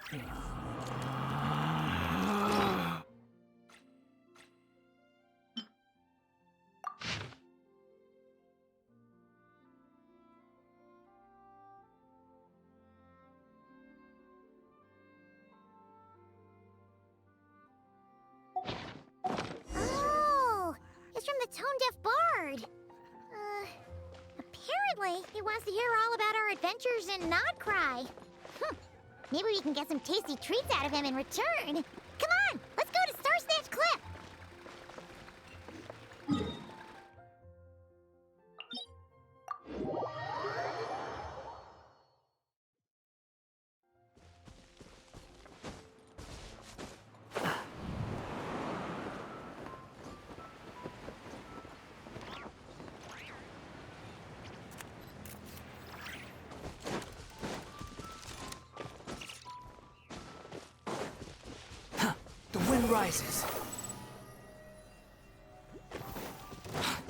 Oh, it's from the tone-deaf bard. Apparently, he wants to hear all about our adventures in Nodcry. Maybe we can get some tasty treats out of him in return. Come on, let's go to Star Snatch Cliff. The wind rises.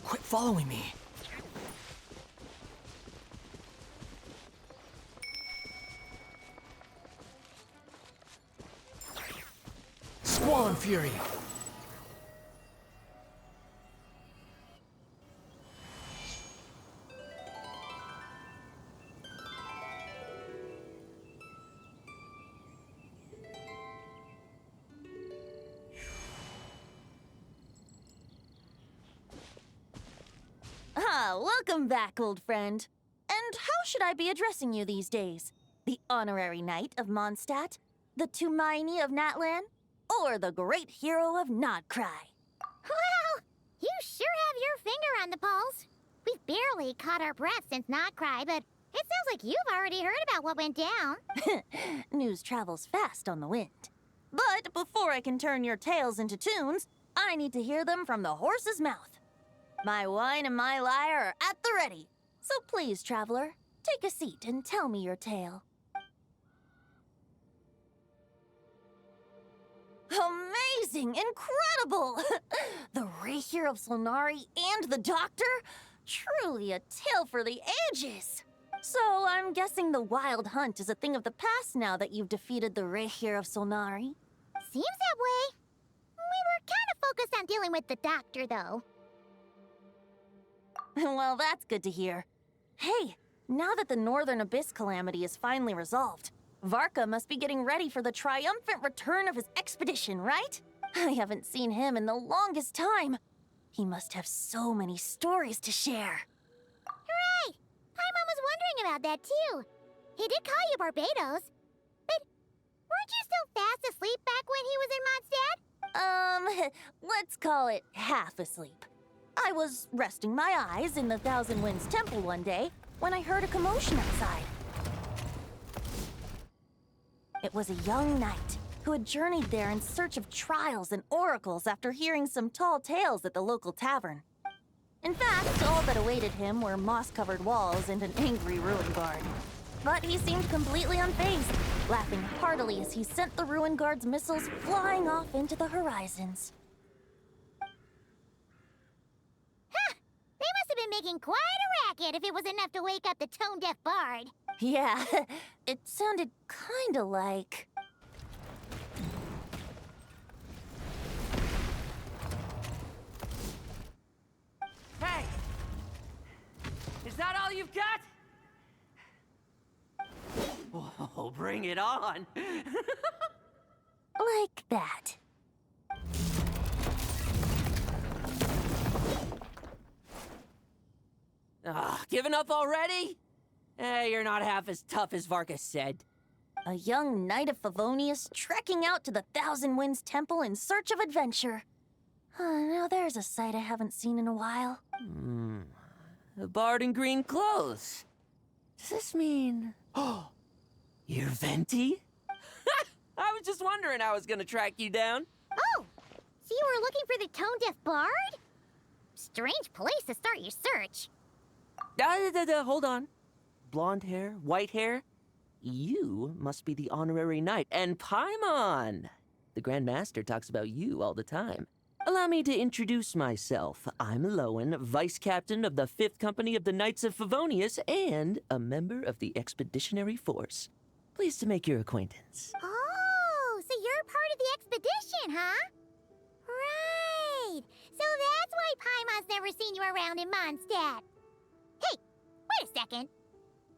Quit following me. Squall and Fury. Welcome back, old friend. And how should I be addressing you these days? The honorary knight of Mondstadt? The Tumaini of Natlan? Or the great hero of Nodcry? Well, you sure have your finger on the pulse. We've barely caught our breath since Nodcry, but it sounds like you've already heard about what went down. News travels fast on the wind. But before I can turn your tales into tunes, I need to hear them from the horse's mouth. My wine and my lyre are at the ready. So please, traveler, take a seat and tell me your tale. Amazing! Incredible! The Rapier of Solnari and the Doctor? Truly a tale for the ages! So I'm guessing the Wild Hunt is a thing of the past now that you've defeated the Rapier of Solnari? Seems that way. We were kind of focused on dealing with the Doctor, though. Well, that's good to hear. Hey, now that the Northern Abyss calamity is finally resolved, Varka must be getting ready for the triumphant return of his expedition, right? I haven't seen him in the longest time. He must have so many stories to share. Hooray! Paimon was wondering about that, too. He did call you Barbados. But weren't you still fast asleep back when he was in Mondstadt? Let's call it half asleep. I was resting my eyes in the Thousand Winds Temple one day when I heard a commotion outside. It was a young knight who had journeyed there in search of trials and oracles after hearing some tall tales at the local tavern. In fact, all that awaited him were moss-covered walls and an angry ruin guard. But he seemed completely unfazed, laughing heartily as he sent the ruin guard's missiles flying off into the horizons. They must have been making quite a racket if it was enough to wake up the tone-deaf bard. Yeah, it sounded kinda like... Hey! Is that all you've got? Oh, bring it on! like that. Giving up already? You're not half as tough as Varka said. A young knight of Favonius trekking out to the Thousand Winds Temple in search of adventure. Now there's a sight I haven't seen in a while. A bard in green clothes. Does this mean... Oh, you're Venti? I was just wondering how I was gonna track you down. Oh, so you were looking for the tone-deaf bard? Strange place to start your search. Hold on. Blonde hair, white hair. You must be the honorary knight. And Paimon! The Grand Master talks about you all the time. Allow me to introduce myself. I'm Lowen, Vice Captain of the 5th Company of the Knights of Favonius and a member of the Expeditionary Force. Pleased to make your acquaintance. Oh, Genshin, huh? Right. So that's why Paimon's never seen you around in Mondstadt. Hey, wait a second.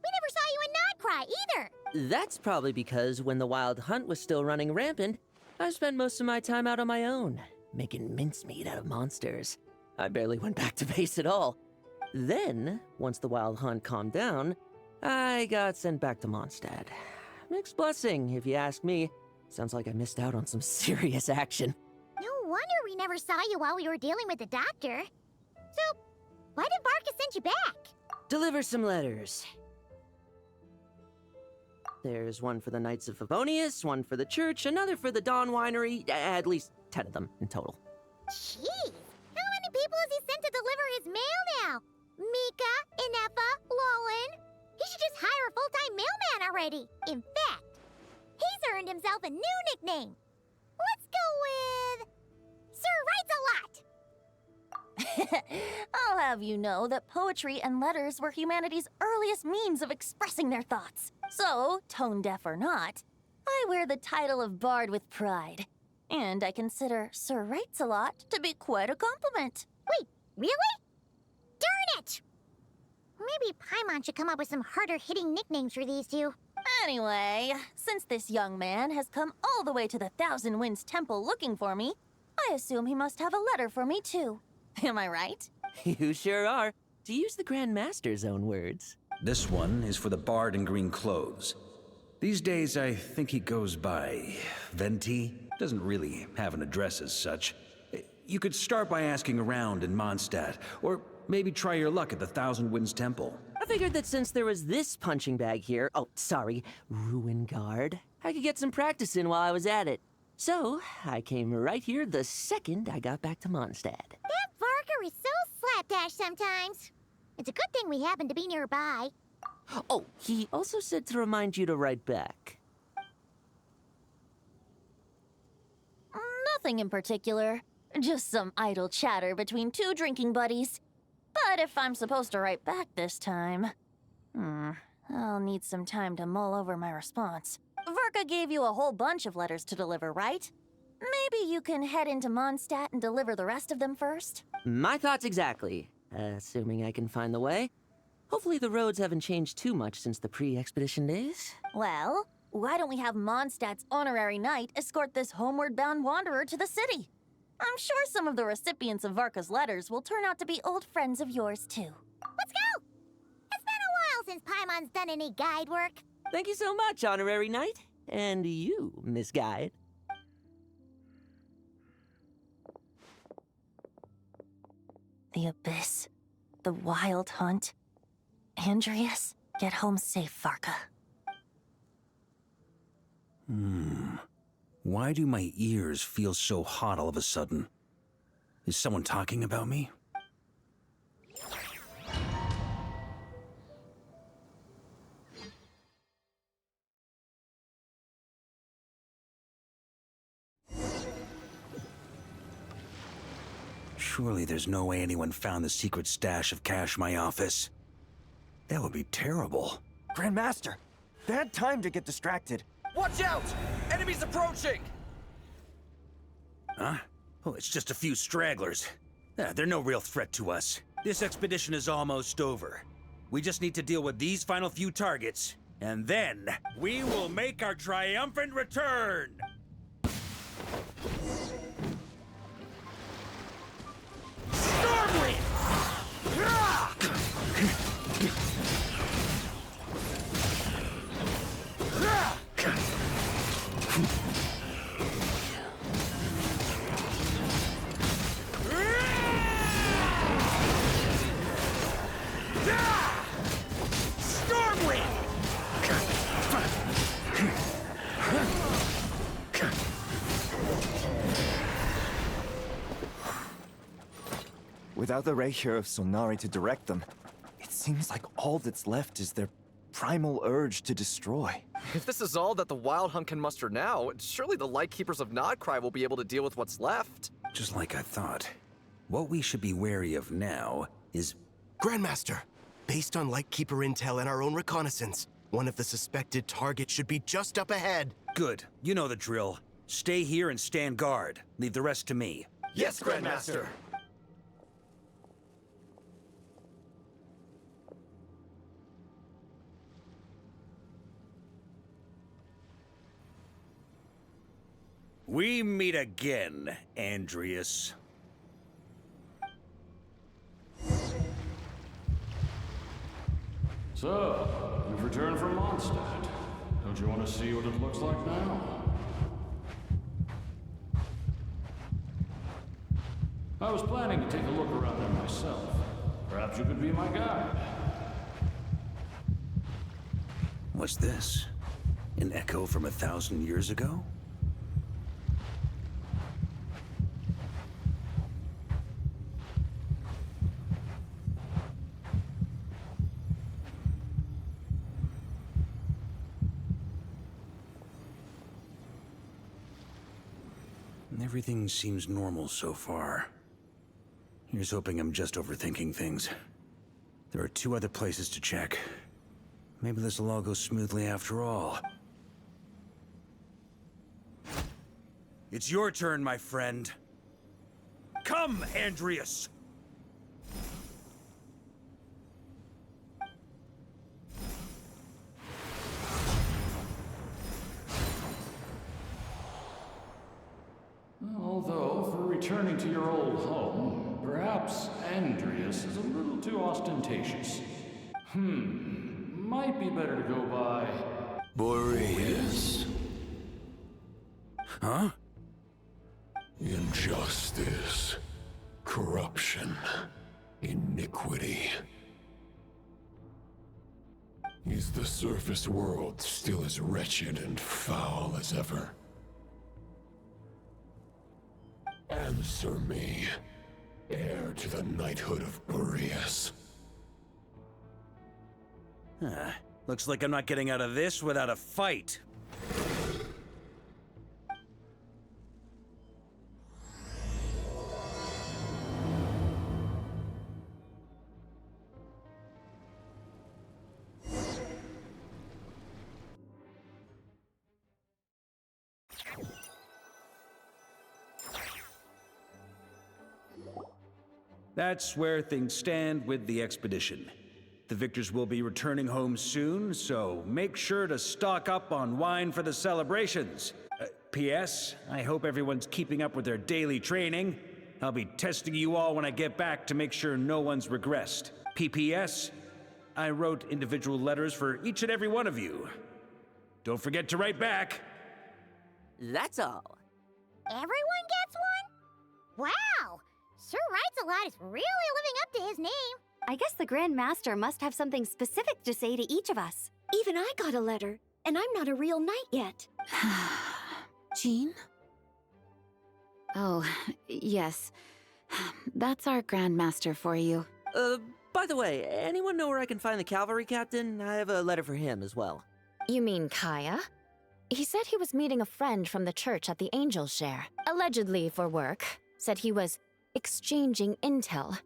We never saw you in Nodcry either. That's probably because when the Wild Hunt was still running rampant, I spent most of my time out on my own, making mincemeat out of monsters. I barely went back to base at all. Then, once the Wild Hunt calmed down, I got sent back to Mondstadt. Mixed blessing, if you ask me. Sounds like I missed out on some serious action. No wonder we never saw you while we were dealing with the doctor. So, why did Varka send you back? Deliver some letters. There's one for the Knights of Favonius, one for the church, another for the Dawn Winery, at least 10 of them in total. Jeez, how many people has he sent to deliver his mail now? Mika, Inefa, Lolan? He should just hire a full-time mailman already. In fact, he's earned himself a new nickname. Let's go with... Sir Writes-A-Lot. I'll have you know that poetry and letters were humanity's earliest means of expressing their thoughts. So, tone-deaf or not, I wear the title of Bard with pride. And I consider Sir Writes-A-Lot to be quite a compliment. Wait, really? Darn it! Maybe Paimon should come up with some harder-hitting nicknames for these two. Anyway, since this young man has come all the way to the Thousand Winds Temple looking for me, I assume he must have a letter for me too. Am I right? You sure are, to use the Grand Master's own words. This one is for the Bard in green clothes. These days, I think he goes by Venti. Doesn't really have an address as such. You could start by asking around in Mondstadt, or maybe try your luck at the Thousand Winds Temple. I figured that since there was this punching bag here, Ruin Guard, I could get some practice in while I was at it. So, I came right here the second I got back to Mondstadt. That Varka is so slapdash sometimes. It's a good thing we happen to be nearby. Oh, he also said to remind you to write back. Nothing in particular. Just some idle chatter between two drinking buddies. But if I'm supposed to write back this time... I'll need some time to mull over my response. Varka gave you a whole bunch of letters to deliver, right? Maybe you can head into Mondstadt and deliver the rest of them first? My thoughts exactly. Assuming I can find the way. Hopefully the roads haven't changed too much since the pre-expedition days. Well, why don't we have Mondstadt's honorary knight escort this homeward-bound wanderer to the city? I'm sure some of the recipients of Varka's letters will turn out to be old friends of yours, too. Let's go! It's been a while since Paimon's done any guide work. Thank you so much, Honorary Knight. And you, Miss Guide. The Abyss. The Wild Hunt. Andreas, get home safe, Varka. Why do my ears feel so hot all of a sudden? Is someone talking about me? Surely there's no way anyone found the secret stash of cash in my office. That would be terrible. Grandmaster, bad time to get distracted. Watch out! Enemies approaching! Huh? Oh, it's just a few stragglers. They're no real threat to us. This expedition is almost over. We just need to deal with these final few targets, and then we will make our triumphant return! Stormwind! Without the ray here of Sonari to direct them, it seems like all that's left is their primal urge to destroy. If this is all that the Wild Hunt can muster now, surely the Lightkeepers of Nodcry will be able to deal with what's left. Just like I thought. What we should be wary of now is... Grandmaster, based on Lightkeeper intel and our own reconnaissance, one of the suspected targets should be just up ahead. Good. You know the drill. Stay here and stand guard. Leave the rest to me. Yes, Grandmaster! We meet again, Andreas. So, you've returned from Mondstadt. Don't you want to see what it looks like now? I was planning to take a look around there myself. Perhaps you could be my guide. What's this? An echo from 1,000 years ago? Everything seems normal so far. Here's hoping I'm just overthinking things. There are 2 other places to check. Maybe this will all go smoothly after all. It's your turn, my friend. Come, Andreas! Although, for returning to your old home, perhaps Andreas is a little too ostentatious. Might be better to go by... Boreas. Huh? Injustice. Corruption. Iniquity. Is the surface world still as wretched and foul as ever? Answer me, heir to the knighthood of Boreas. Looks like I'm not getting out of this without a fight. That's where things stand with the expedition. The victors will be returning home soon, so make sure to stock up on wine for the celebrations. P.S. I hope everyone's keeping up with their daily training. I'll be testing you all when I get back to make sure no one's regressed. P.P.S. I wrote individual letters for each and every one of you. Don't forget to write back. That's all. Everyone gets one? Wow! Sir Writes-A-Lot is really living up to his name. I guess the Grand Master must have something specific to say to each of us. Even I got a letter, and I'm not a real knight yet. Jean? Oh, yes. That's our Grand Master for you. By the way, anyone know where I can find the cavalry captain? I have a letter for him as well. You mean Kaya? He said he was meeting a friend from the church at the Angel Share, allegedly for work. Said he was exchanging intel.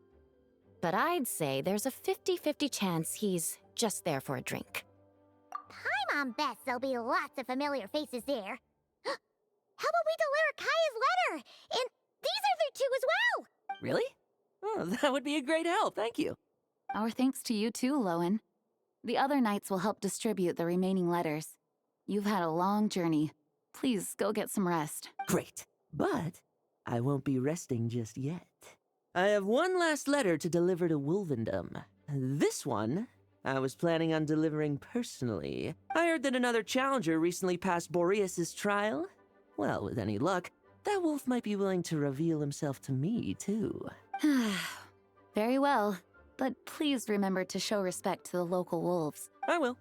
But I'd say there's a 50-50 chance he's just there for a drink. Paimon bets there'll be lots of familiar faces there. How about we deliver Kaya's letter? And these other 2 as well! Really? Oh, that would be a great help, thank you. Our thanks to you too, Lowen. The other knights will help distribute the remaining letters. You've had a long journey. Please go get some rest. Great, but I won't be resting just yet. I have one last letter to deliver to Wolvendom. This one, I was planning on delivering personally. I heard that another challenger recently passed Boreas' trial. Well, with any luck, that wolf might be willing to reveal himself to me, too. Very well, but please remember to show respect to the local wolves. I will.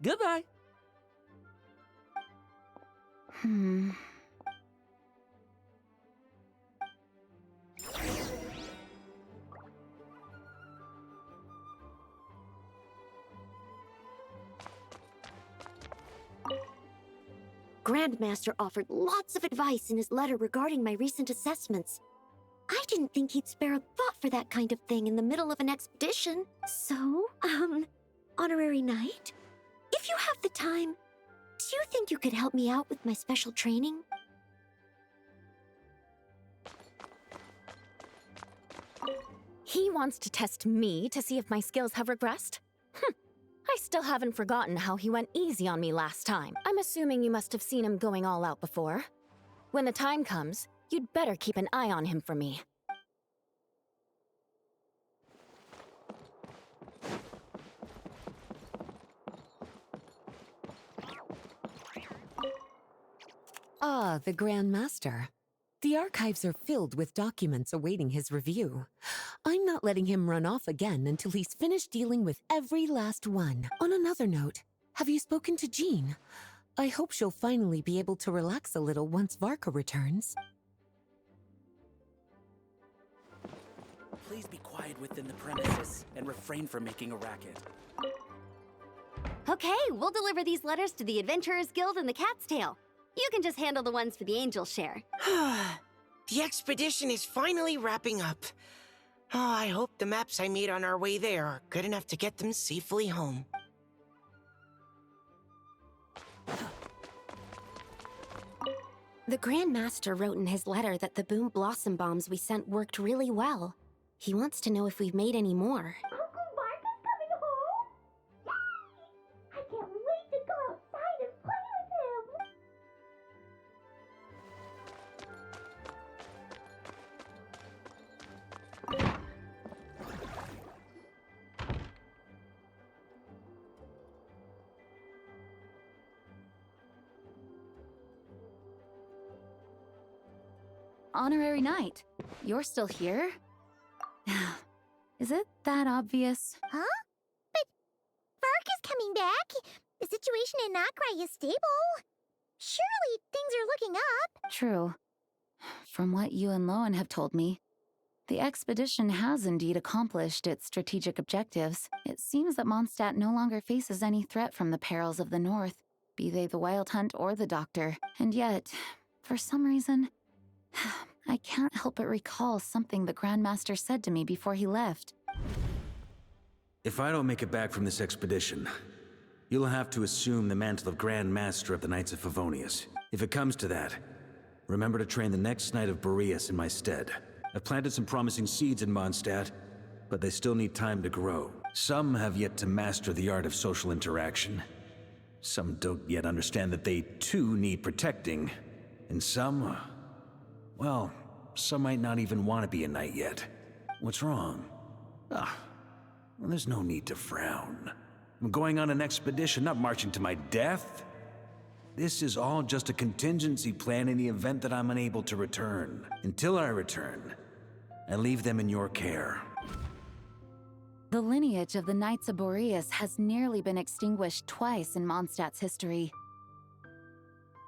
Goodbye. Grandmaster offered lots of advice in his letter regarding my recent assessments. I didn't think he'd spare a thought for that kind of thing in the middle of an expedition. So, Honorary Knight, if you have the time, do you think you could help me out with my special training? He wants to test me to see if my skills have regressed? I still haven't forgotten how he went easy on me last time. I'm assuming you must have seen him going all out before. When the time comes, you'd better keep an eye on him for me. Ah, the Grand Master. The archives are filled with documents awaiting his review. I'm not letting him run off again until he's finished dealing with every last one. On another note, have you spoken to Jean? I hope she'll finally be able to relax a little once Varka returns. Please be quiet within the premises and refrain from making a racket. Okay, we'll deliver these letters to the Adventurers Guild and the Cat's Tail. You can just handle the ones for the Angel Share. The expedition is finally wrapping up. Oh, I hope the maps I made on our way there are good enough to get them safely home. The Grand Master wrote in his letter that the Boom Blossom bombs we sent worked really well. He wants to know if we've made any more. Uncle Varka's coming home? Yay! I can't wait to go outside and play with him! Honorary Knight, you're still here? Is it that obvious? Huh? But Varka's coming back. The situation in Notcry is stable. Surely things are looking up. True. From what you and Lowen have told me, the expedition has indeed accomplished its strategic objectives. It seems that Mondstadt no longer faces any threat from the perils of the North, be they the Wild Hunt or the Doctor. And yet, for some reason, I can't help but recall something the Grandmaster said to me before he left. If I don't make it back from this expedition, you'll have to assume the mantle of Grand Master of the Knights of Favonius. If it comes to that, remember to train the next Knight of Boreas in my stead. I've planted some promising seeds in Mondstadt, but they still need time to grow. Some have yet to master the art of social interaction. Some don't yet understand that they too need protecting. And some, well, some might not even want to be a knight yet. What's wrong? Well, there's no need to frown. I'm going on an expedition, not marching to my death. This is all just a contingency plan in the event that I'm unable to return. Until I return, I leave them in your care. The lineage of the Knights of Boreas has nearly been extinguished twice in Mondstadt's history.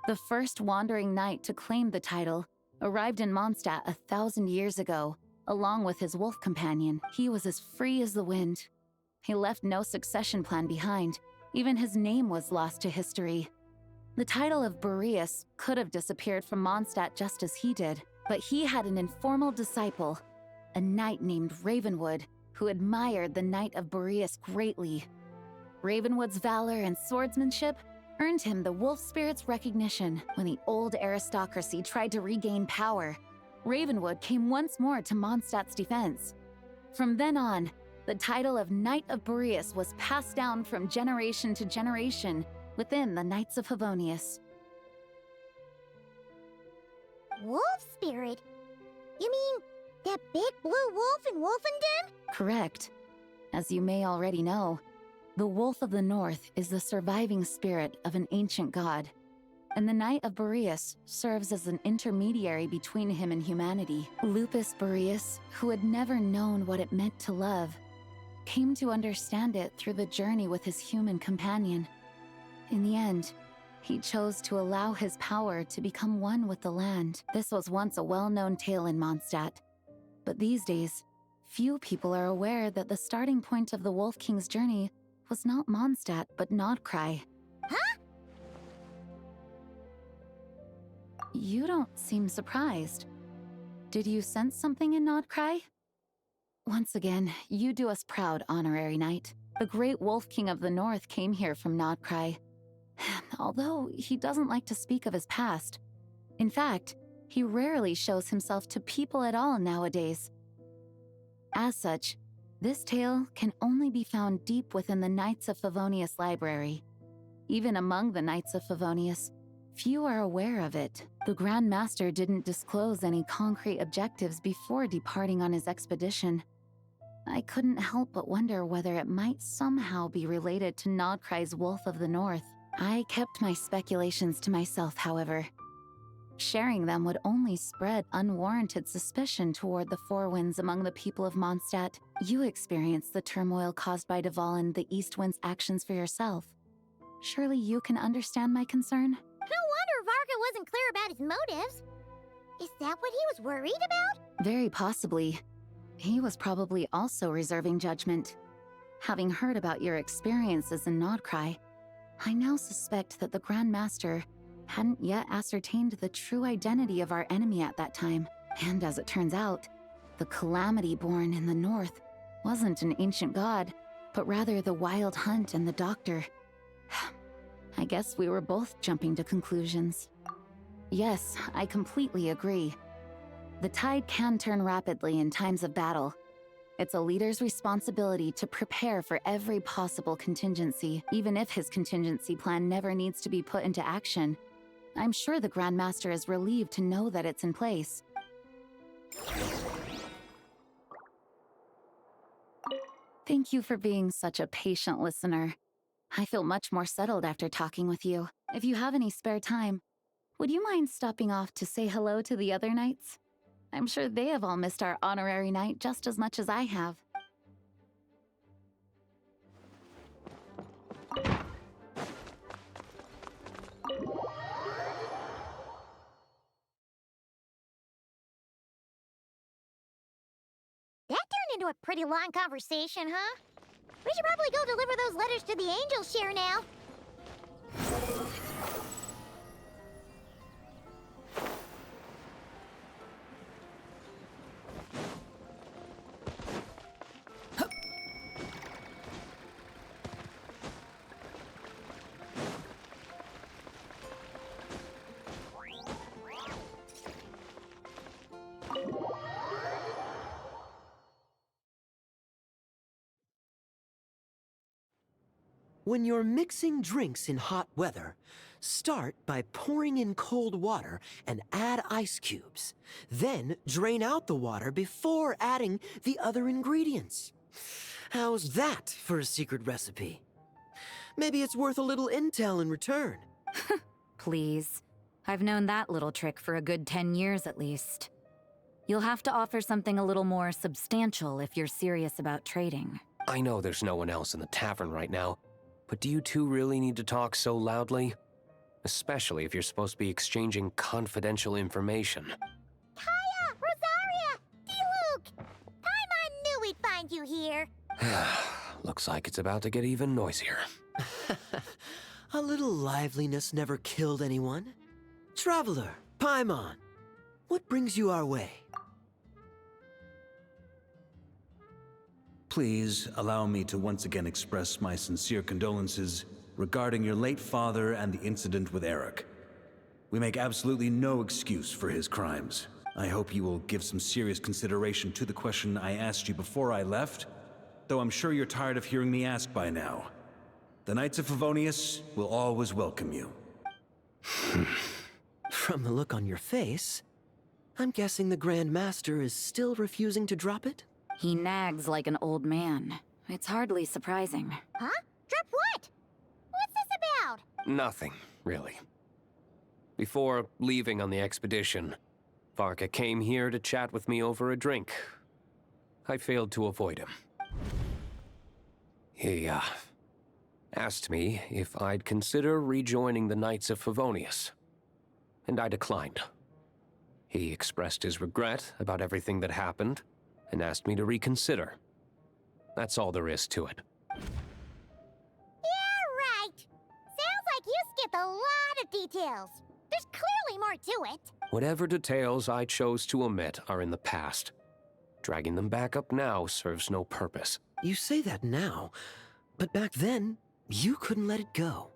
The first wandering knight to claim the title arrived in Mondstadt 1,000 years ago, along with his wolf companion. He was as free as the wind. He left no succession plan behind. Even his name was lost to history. The title of Boreas could have disappeared from Mondstadt just as he did, but he had an informal disciple, a knight named Ravenwood, who admired the Knight of Boreas greatly. Ravenwood's valor and swordsmanship earned him the wolf spirit's recognition. When the old aristocracy tried to regain power, Ravenwood came once more to Mondstadt's defense. From then on, the title of Knight of Boreas was passed down from generation to generation within the Knights of Favonius. Wolf spirit? You mean that big blue wolf in Wolfenden? Correct. As you may already know, the Wolf of the North is the surviving spirit of an ancient god, and the Knight of Boreas serves as an intermediary between him and humanity. Lupus Boreas, who had never known what it meant to love, came to understand it through the journey with his human companion. In the end, he chose to allow his power to become one with the land. This was once a well-known tale in Mondstadt, but these days, few people are aware that the starting point of the Wolf King's journey was not Mondstadt, but Nodcry. Huh? You don't seem surprised. Did you sense something in Nodcry? Once again, you do us proud, Honorary Knight. The great Wolf King of the North came here from Nodcry. Although he doesn't like to speak of his past. In fact, he rarely shows himself to people at all nowadays. As such, this tale can only be found deep within the Knights of Favonius library. Even among the Knights of Favonius, few are aware of it. The Grand Master didn't disclose any concrete objectives before departing on his expedition. I couldn't help but wonder whether it might somehow be related to Nodkrai's Wolf of the North. I kept my speculations to myself, however. Sharing them would only spread unwarranted suspicion toward the Four Winds among the people of Mondstadt. You experienced the turmoil caused by Dvalin the East Wind's actions for yourself. Surely you can understand my concern? No wonder Varka wasn't clear about his motives. Is that what he was worried about? Very possibly. He was probably also reserving judgment. Having heard about your experiences in Nodkrai, I now suspect that the Grand Master hadn't yet ascertained the true identity of our enemy at that time. And as it turns out, the calamity born in the north wasn't an ancient god, but rather the Wild Hunt and the Doctor. I guess we were both jumping to conclusions. Yes, I completely agree. The tide can turn rapidly in times of battle. It's a leader's responsibility to prepare for every possible contingency, even if his contingency plan never needs to be put into action. I'm sure the Grand Master is relieved to know that it's in place. Thank you for being such a patient listener. I feel much more settled after talking with you. If you have any spare time, would you mind stopping off to say hello to the other knights? I'm sure they have all missed our honorary knight just as much as I have. That turned into a pretty long conversation, huh? We should probably go deliver those letters to the Angels Share now. When you're mixing drinks in hot weather, start by pouring in cold water and add ice cubes. Then drain out the water before adding the other ingredients. How's that for a secret recipe? Maybe it's worth a little intel in return. Please. I've known that little trick for a good 10 years at least. You'll have to offer something a little more substantial if you're serious about trading. I know there's no one else in the tavern right now, but do you two really need to talk so loudly? Especially if you're supposed to be exchanging confidential information. Kaya! Rosaria! D-Luke! Paimon knew we'd find you here. Looks like it's about to get even noisier. A little liveliness never killed anyone. Traveler, Paimon, what brings you our way? Please allow me to once again express my sincere condolences regarding your late father and the incident with Eric. We make absolutely no excuse for his crimes. I hope you will give some serious consideration to the question I asked you before I left, though I'm sure you're tired of hearing me ask by now. The Knights of Favonius will always welcome you. From the look on your face, I'm guessing the Grand Master is still refusing to drop it? He nags like an old man. It's hardly surprising. Huh? Drop what? What's this about? Nothing, really. Before leaving on the expedition, Varka came here to chat with me over a drink. I failed to avoid him. He, asked me if I'd consider rejoining the Knights of Favonius, and I declined. He expressed his regret about everything that happened, and asked me to reconsider. That's all there is to it. Yeah, right. Sounds like you skipped a lot of details. There's clearly more to it. Whatever details I chose to omit are in the past. Dragging them back up now serves no purpose. You say that now, but back then, you couldn't let it go.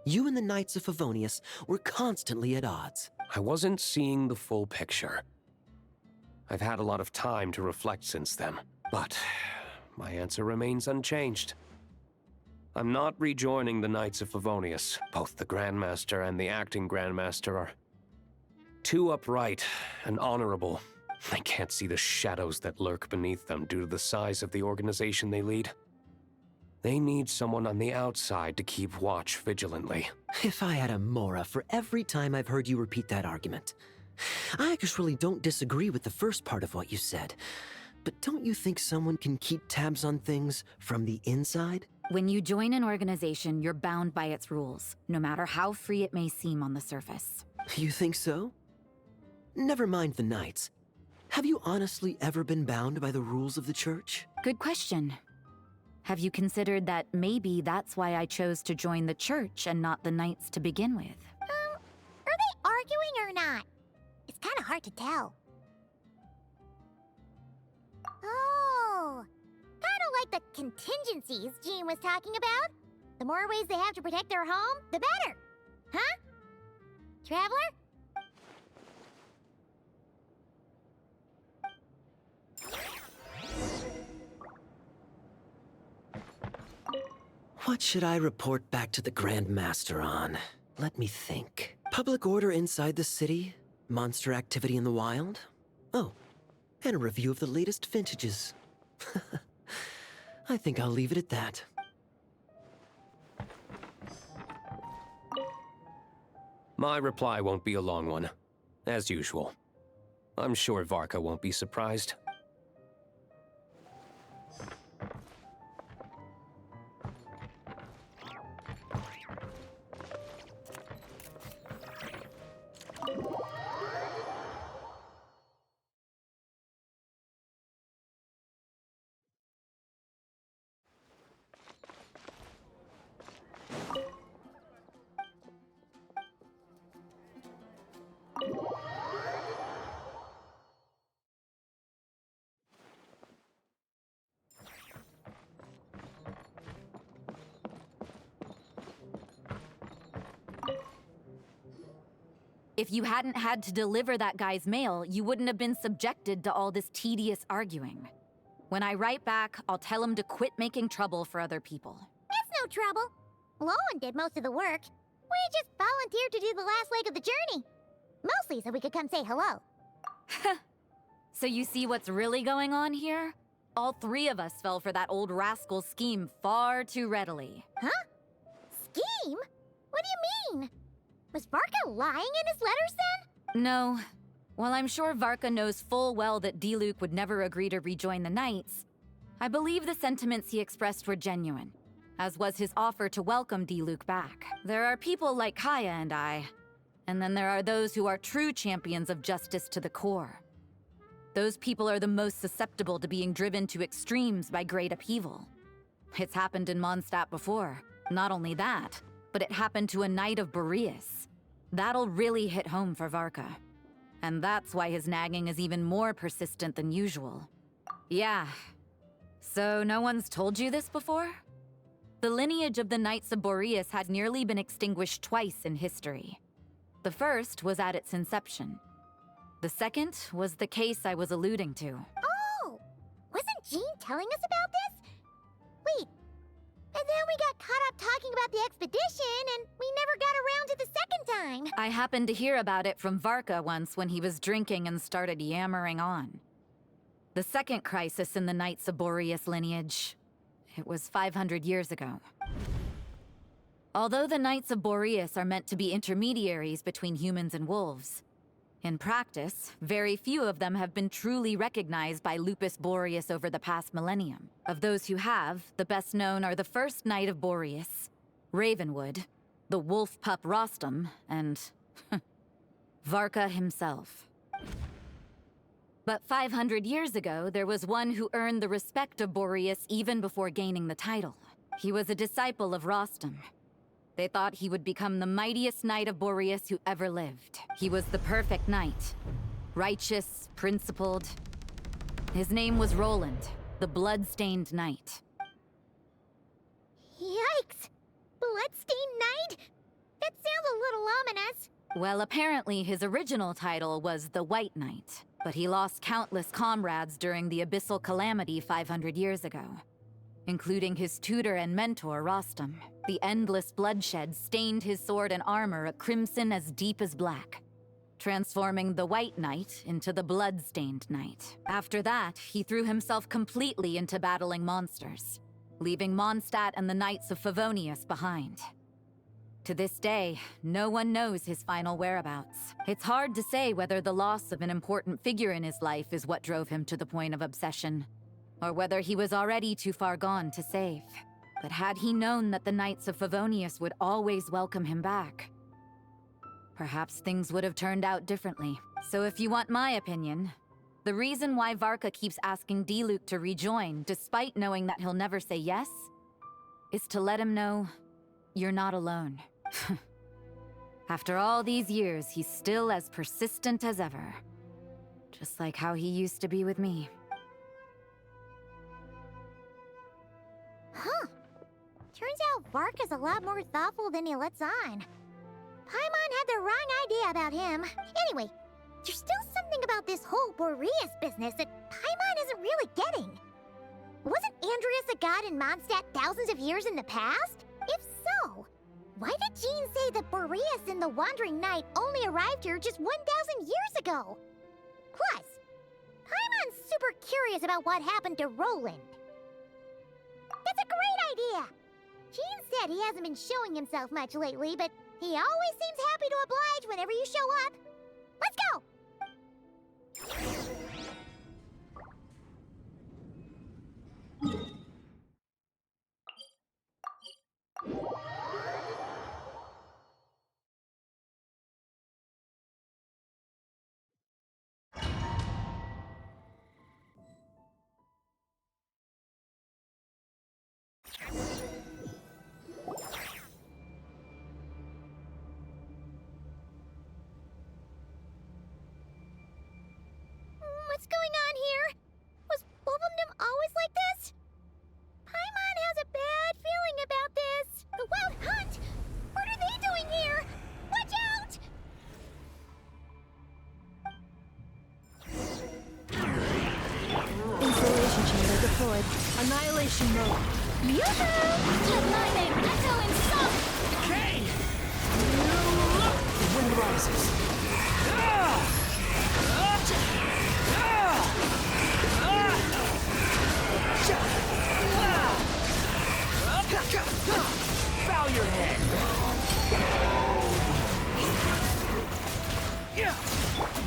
You and the Knights of Favonius were constantly at odds. I wasn't seeing the full picture. I've had a lot of time to reflect since then. But my answer remains unchanged. I'm not rejoining the Knights of Favonius. Both the Grandmaster and the acting Grandmaster are too upright and honorable. I can't see the shadows that lurk beneath them due to the size of the organization they lead. They need someone on the outside to keep watch vigilantly. If I had a Mora for every time I've heard you repeat that argument. I actually don't disagree with the first part of what you said. But don't you think someone can keep tabs on things from the inside? When you join an organization, you're bound by its rules, no matter how free it may seem on the surface. You think so? Never mind the Knights. Have you honestly ever been bound by the rules of the Church? Good question. Have you considered that maybe that's why I chose to join the Church and not the Knights to begin with? Are they arguing or not? It's kind of hard to tell. Oh, kind of like the contingencies Jean was talking about. The more ways they have to protect their home, the better. Huh? Traveler? What should I report back to the Grand Master on? Let me think. Public order inside the city? Monster activity in the wild? Oh, and a review of the latest vintages. I think I'll leave it at that. My reply won't be a long one, as usual. I'm sure Varka won't be surprised. If you hadn't had to deliver that guy's mail, you wouldn't have been subjected to all this tedious arguing. When I write back, I'll tell him to quit making trouble for other people. It's no trouble. Lowen did most of the work. We just volunteered to do the last leg of the journey. Mostly so we could come say hello. So you see what's really going on here? All three of us fell for that old rascal's scheme far too readily. Huh? Scheme? What do you mean? Was Varka lying in his letters then? No. While I'm sure Varka knows full well that Diluc would never agree to rejoin the Knights, I believe the sentiments he expressed were genuine, as was his offer to welcome Diluc back. There are people like Kaya and I, and then there are those who are true champions of justice to the core. Those people are the most susceptible to being driven to extremes by great upheaval. It's happened in Mondstadt before. Not only that, but it happened to a Knight of Boreas. That'll really hit home for Varka. And that's why his nagging is even more persistent than usual. Yeah. So no one's told you this before? The lineage of the Knights of Boreas had nearly been extinguished twice in history. The first was at its inception. The second was the case I was alluding to. Oh! Wasn't Jean telling us about this? Wait, and then we got caught up talking about the expedition, and we never got around to the second time. I happened to hear about it from Varka once when he was drinking and started yammering on. The second crisis in the Knights of Boreas lineage. It was 500 years ago. Although the Knights of Boreas are meant to be intermediaries between humans and wolves, in practice, very few of them have been truly recognized by Lupus Boreas over the past millennium. Of those who have, the best known are the first Knight of Boreas, Ravenwood, the wolf pup Rostam, and Varka himself. But 500 years ago, there was one who earned the respect of Boreas even before gaining the title. He was a disciple of Rostam. They thought he would become the mightiest Knight of Boreas who ever lived. He was the perfect knight. Righteous, principled. His name was Roland, the blood-stained knight. Yikes! Bloodstained Knight? That sounds a little ominous. Well, apparently his original title was the White Knight, but he lost countless comrades during the Abyssal Calamity 500 years ago, including his tutor and mentor, Rostam. The endless bloodshed stained his sword and armor a crimson as deep as black, transforming the White Knight into the Blood-stained Knight. After that, he threw himself completely into battling monsters, leaving Mondstadt and the Knights of Favonius behind. To this day, no one knows his final whereabouts. It's hard to say whether the loss of an important figure in his life is what drove him to the point of obsession, or whether he was already too far gone to save. But had he known that the Knights of Favonius would always welcome him back, perhaps things would have turned out differently. So if you want my opinion, the reason why Varka keeps asking Diluc to rejoin, despite knowing that he'll never say yes, is to let him know you're not alone. After all these years, he's still as persistent as ever. Just like how he used to be with me. Huh. Turns out Varka's a lot more thoughtful than he lets on. Paimon had the wrong idea about him. Anyway, there's still something about this whole Boreas business that Paimon isn't really getting. Wasn't Andreas a god in Mondstadt thousands of years in the past? If so, why did Jean say that Boreas and the Wandering Knight only arrived here just 1,000 years ago? Plus, Paimon's super curious about what happened to Roland. That's a great idea! Jean said he hasn't been showing himself much lately, but he always seems happy to oblige whenever you show up. Let's go! What's going on here? Was Wolfendom always like this? Paimon has a bad feeling about this. The Wild Hunt? What are they doing here? Watch out! Installation chamber deployed. Annihilation mode. Yoo-hoo! Let lightning echo and suck! Okay! The wind rises. Bow your head.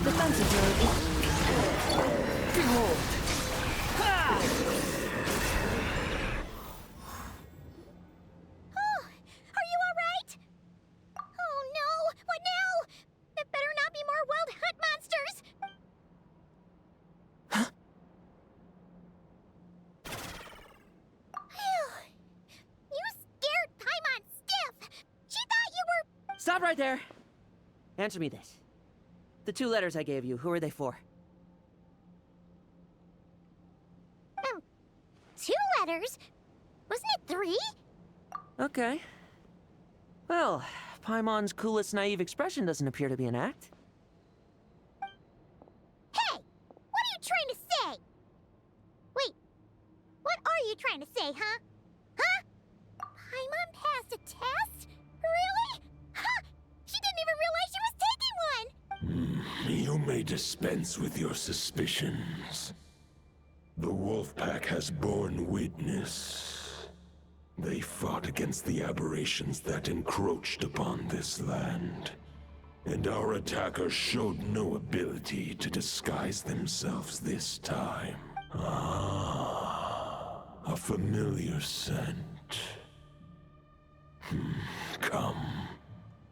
Defensive mode. Behold. Oh, are you alright? Oh no, what now? It better not be more Wild Hunt monsters! You scared Paimon stiff! She thought you were— Stop right there! Answer me this. The 2 letters I gave you, who are they for? 2 letters? Wasn't it 3? Okay. Well, Paimon's coolest naive expression doesn't appear to be an act. Hey! What are you trying to say? Wait, what are you trying to say, huh? Huh? Paimon passed a test? Really? Ha! She didn't even realize she was taking one! You may dispense with your suspicions. The Wolfpack has borne witness. They fought against the aberrations that encroached upon this land. And our attackers showed no ability to disguise themselves this time. Ah, a familiar scent. Come.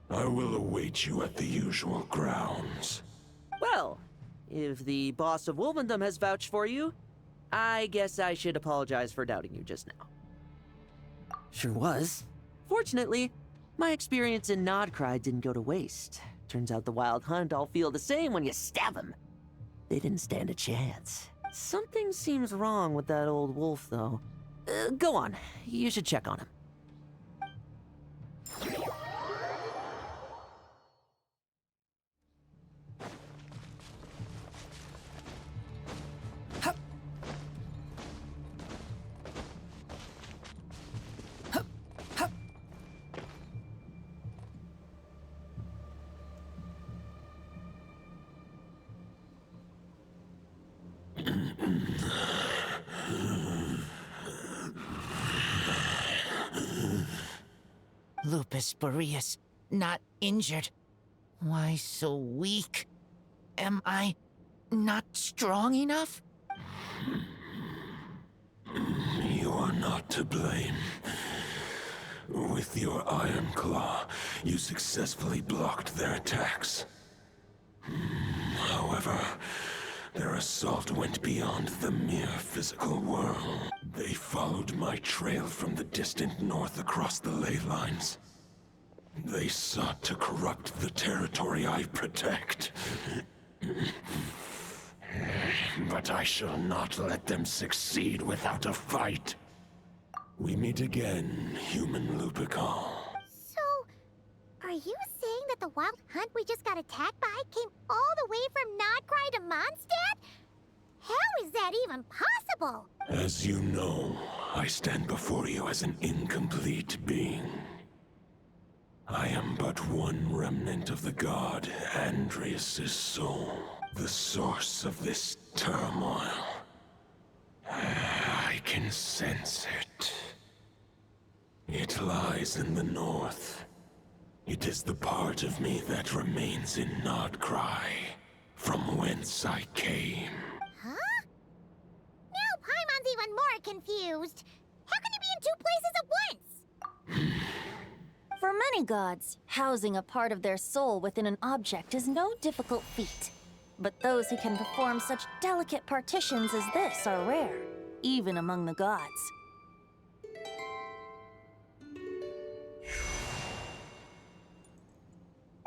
I will await you at the usual grounds. Well, if the boss of Wolfendom has vouched for you, I guess I should apologize for doubting you just now. Sure was. Fortunately, my experience in Nodcry didn't go to waste. Turns out the Wild Hunt all feel the same when you stab them. They didn't stand a chance. Something seems wrong with that old wolf, though. Go on. You should check on him. Lupus Boreas, not injured. Why so weak? Am I not strong enough? You are not to blame. With your Iron Claw, you successfully blocked their attacks. However, their assault went beyond the mere physical world. They followed my trail from the distant north across the ley lines. They sought to corrupt the territory I protect. But I shall not let them succeed without a fight. We meet again, human Lupical. So, are you saying that the wild hunt we just got attacked by came all the way from Nodcry to Mondstadt? How is that even possible? As you know, I stand before you as an incomplete being. I am but one remnant of the god Andrias' soul, the source of this turmoil. I can sense it. It lies in the north. It is the part of me that remains in Nodcry, from whence I came. Huh? Now Paimon's even more confused. How can he be in two places at once? For many gods, housing a part of their soul within an object is no difficult feat. But those who can perform such delicate partitions as this are rare, even among the gods.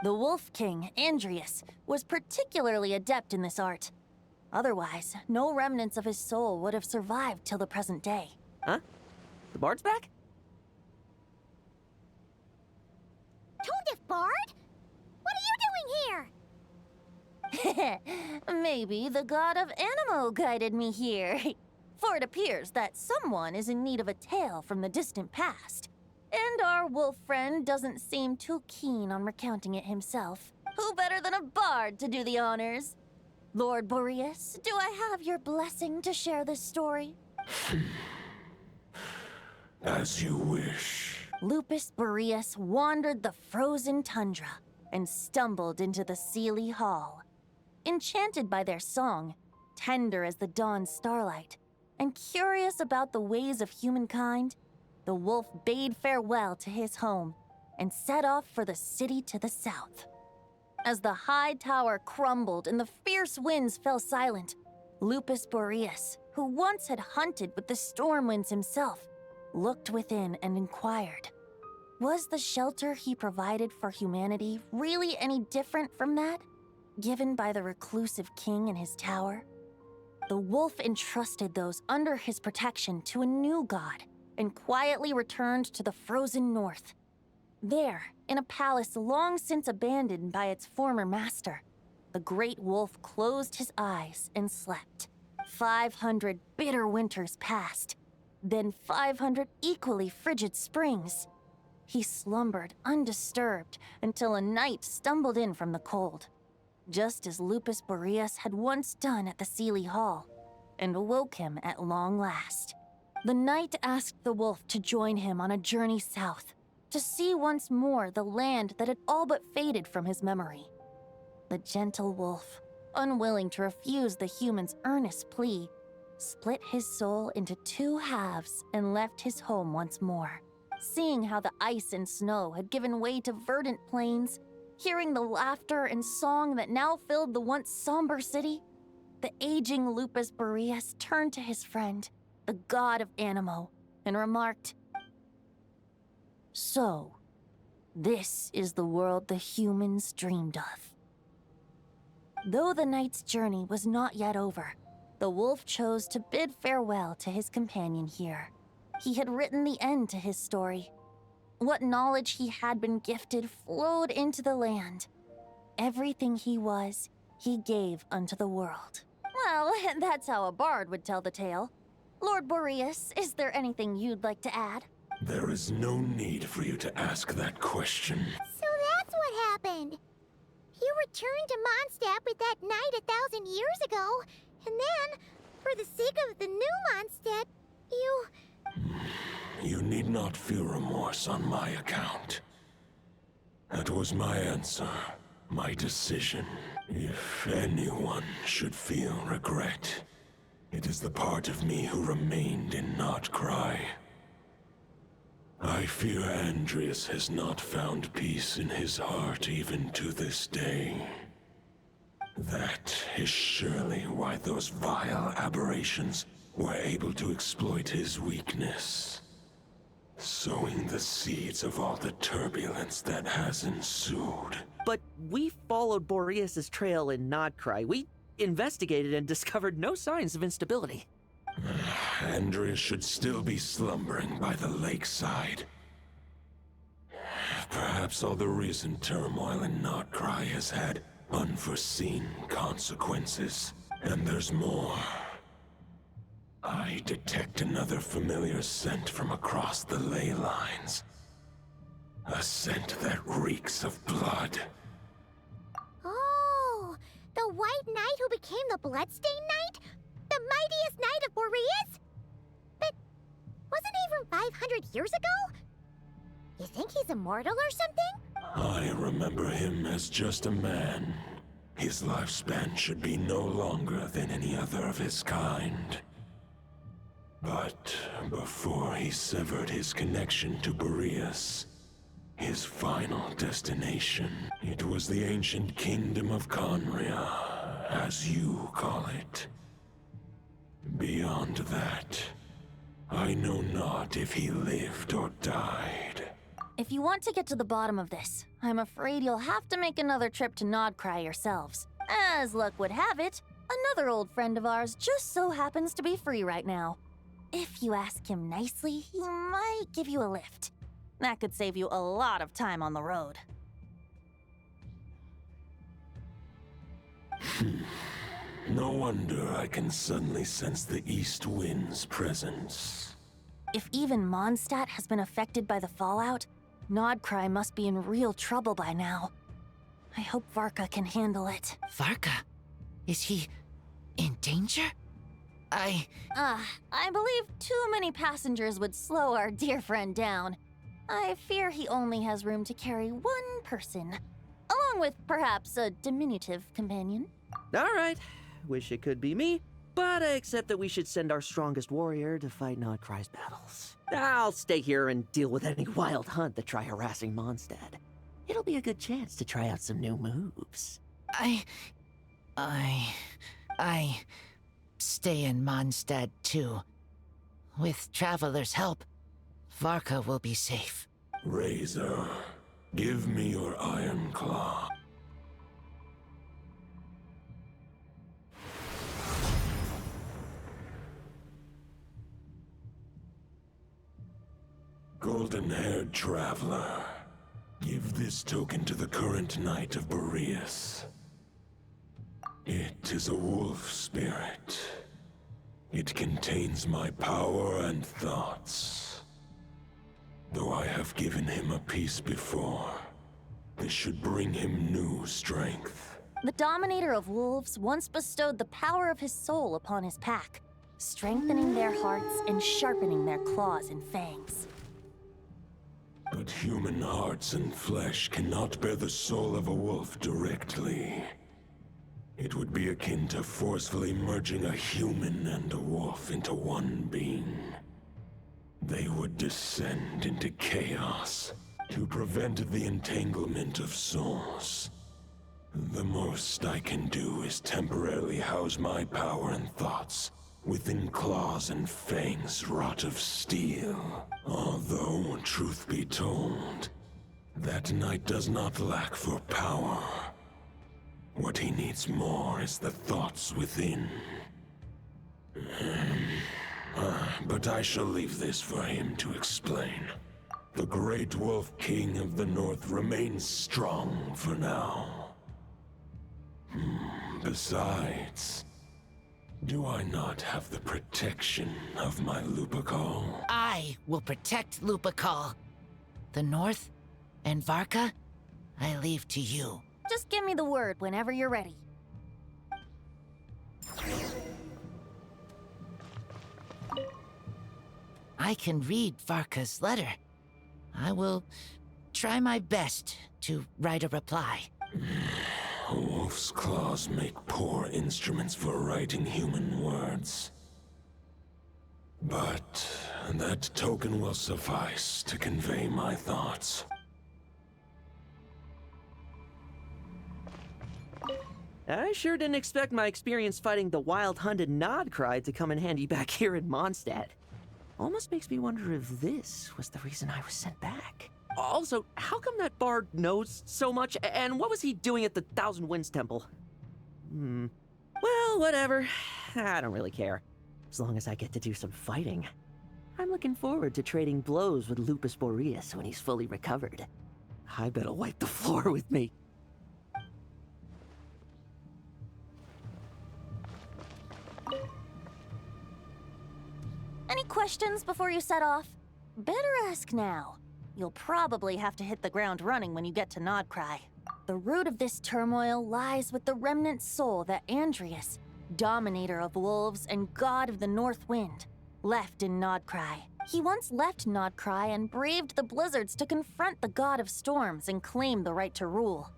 The Wolf King, Andrias, was particularly adept in this art. Otherwise, no remnants of his soul would have survived till the present day. Huh? The bard's back? Tone Bard? What are you doing here? Maybe the god of Animo guided me here. For it appears that someone is in need of a tale from the distant past. And our wolf friend doesn't seem too keen on recounting it himself. Who better than a bard to do the honors? Lord Boreas, do I have your blessing to share this story? As you wish. Lupus Boreas wandered the frozen tundra and stumbled into the Seelie Hall. Enchanted by their song, tender as the dawn's starlight, and curious about the ways of humankind, the wolf bade farewell to his home and set off for the city to the south. As the high tower crumbled and the fierce winds fell silent, Lupus Boreas, who once had hunted with the storm winds himself, looked within and inquired, was the shelter he provided for humanity really any different from that given by the reclusive king in his tower? The wolf entrusted those under his protection to a new god and quietly returned to the frozen north. There, in a palace long since abandoned by its former master, the great wolf closed his eyes and slept. 500 bitter winters passed, then 500 equally frigid springs. He slumbered undisturbed until a night stumbled in from the cold, just as Lupus Boreas had once done at the Seelie Hall, and awoke him at long last. The night asked the wolf to join him on a journey south, to see once more the land that had all but faded from his memory. The gentle wolf, unwilling to refuse the human's earnest plea, split his soul into two halves and left his home once more. Seeing how the ice and snow had given way to verdant plains, hearing the laughter and song that now filled the once somber city, the aging Lupus Boreas turned to his friend, the god of Animo, and remarked, "So, this is the world the humans dreamed of." Though the night's journey was not yet over, the wolf chose to bid farewell to his companion here. He had written the end to his story. What knowledge he had been gifted flowed into the land. Everything he was, he gave unto the world. Well, that's how a bard would tell the tale. Lord Boreas, is there anything you'd like to add? There is no need for you to ask that question. So that's what happened. You returned to Mondstadt with that night 1,000 years ago, and then For the sake of the new Mondstadt, you... You need not feel remorse on my account. That was my answer, my decision. If anyone should feel regret, it is the part of me who remained in Notcry. I fear Andreas has not found peace in his heart even to this day. That is surely why those vile aberrations were able to exploit his weakness, sowing the seeds of all the turbulence that has ensued. But we followed Boreas' trail in Nodcry. We investigated and discovered no signs of instability. Andreas should still be slumbering by the lakeside. Perhaps all the recent turmoil in Notcry has had unforeseen consequences. And there's more. I detect another familiar scent from across the ley lines. A scent that reeks of blood. Oh, the White Knight who became the Bloodstained Knight? The mightiest knight of Boreas? But wasn't he from 500 years ago? You think he's immortal or something? I remember him as just a man. His lifespan should be no longer than any other of his kind. But before he severed his connection to Boreas, his final destination, it was the ancient kingdom of Conria, as you call it. Beyond that, I know not if he lived or died. If you want to get to the bottom of this, I'm afraid you'll have to make another trip to Nodcry yourselves. As luck would have it, another old friend of ours just so happens to be free right now. If you ask him nicely, he might give you a lift. That could save you a lot of time on the road. No wonder I can suddenly sense the east wind's presence. If even Mondstadt has been affected by the fallout, Nodcry must be in real trouble by now. I hope Varka can handle it. Varka? Is he in danger? I believe too many passengers would slow our dear friend down. I fear he only has room to carry one person, along with perhaps a diminutive companion. All right. Wish it could be me, but I accept that we should send our strongest warrior to fight Nodcry's battles. I'll stay here and deal with any wild hunt that try harassing Mondstadt. It'll be a good chance to try out some new moves. I stay in Mondstadt too. With Traveler's help, Varka will be safe. Razor, give me your iron claw. Golden-haired traveler, give this token to the current knight of Boreas. It is a wolf spirit. It contains my power and thoughts. Though I have given him a piece before, this should bring him new strength. The Dominator of Wolves once bestowed the power of his soul upon his pack, strengthening their hearts and sharpening their claws and fangs. But human hearts and flesh cannot bear the soul of a wolf directly. It would be akin to forcefully merging a human and a wolf into one being. They would descend into chaos to prevent the entanglement of souls. The most I can do is temporarily house my power and thoughts within claws and fangs wrought of steel. Although, truth be told, that knight does not lack for power. What he needs more is the thoughts within. But I shall leave this for him to explain. The Great Wolf King of the North remains strong for now. Besides, do I not have the protection of my Lupacol? I will protect Lupacol. The North and Varka, I leave to you. Just give me the word whenever you're ready. I can read Varka's letter. I will try my best to write a reply. Wolf's claws make poor instruments for writing human words. But that token will suffice to convey my thoughts. I sure didn't expect my experience fighting the wild-hunted Nodcry to come in handy back here in Mondstadt. Almost makes me wonder if this was the reason I was sent back. Also, how come that bard knows so much, and what was he doing at the Thousand Winds Temple? Well, whatever. I don't really care. As long as I get to do some fighting. I'm looking forward to trading blows with Lupus Boreas when he's fully recovered. I bet he'll wipe the floor with me. Any questions before you set off? Better ask now. You'll probably have to hit the ground running when you get to Nodcry. The root of this turmoil lies with the remnant soul that Andrius, dominator of wolves and god of the North Wind, left in Nodcry. He once left Nodcry and braved the blizzards to confront the god of storms and claim the right to rule.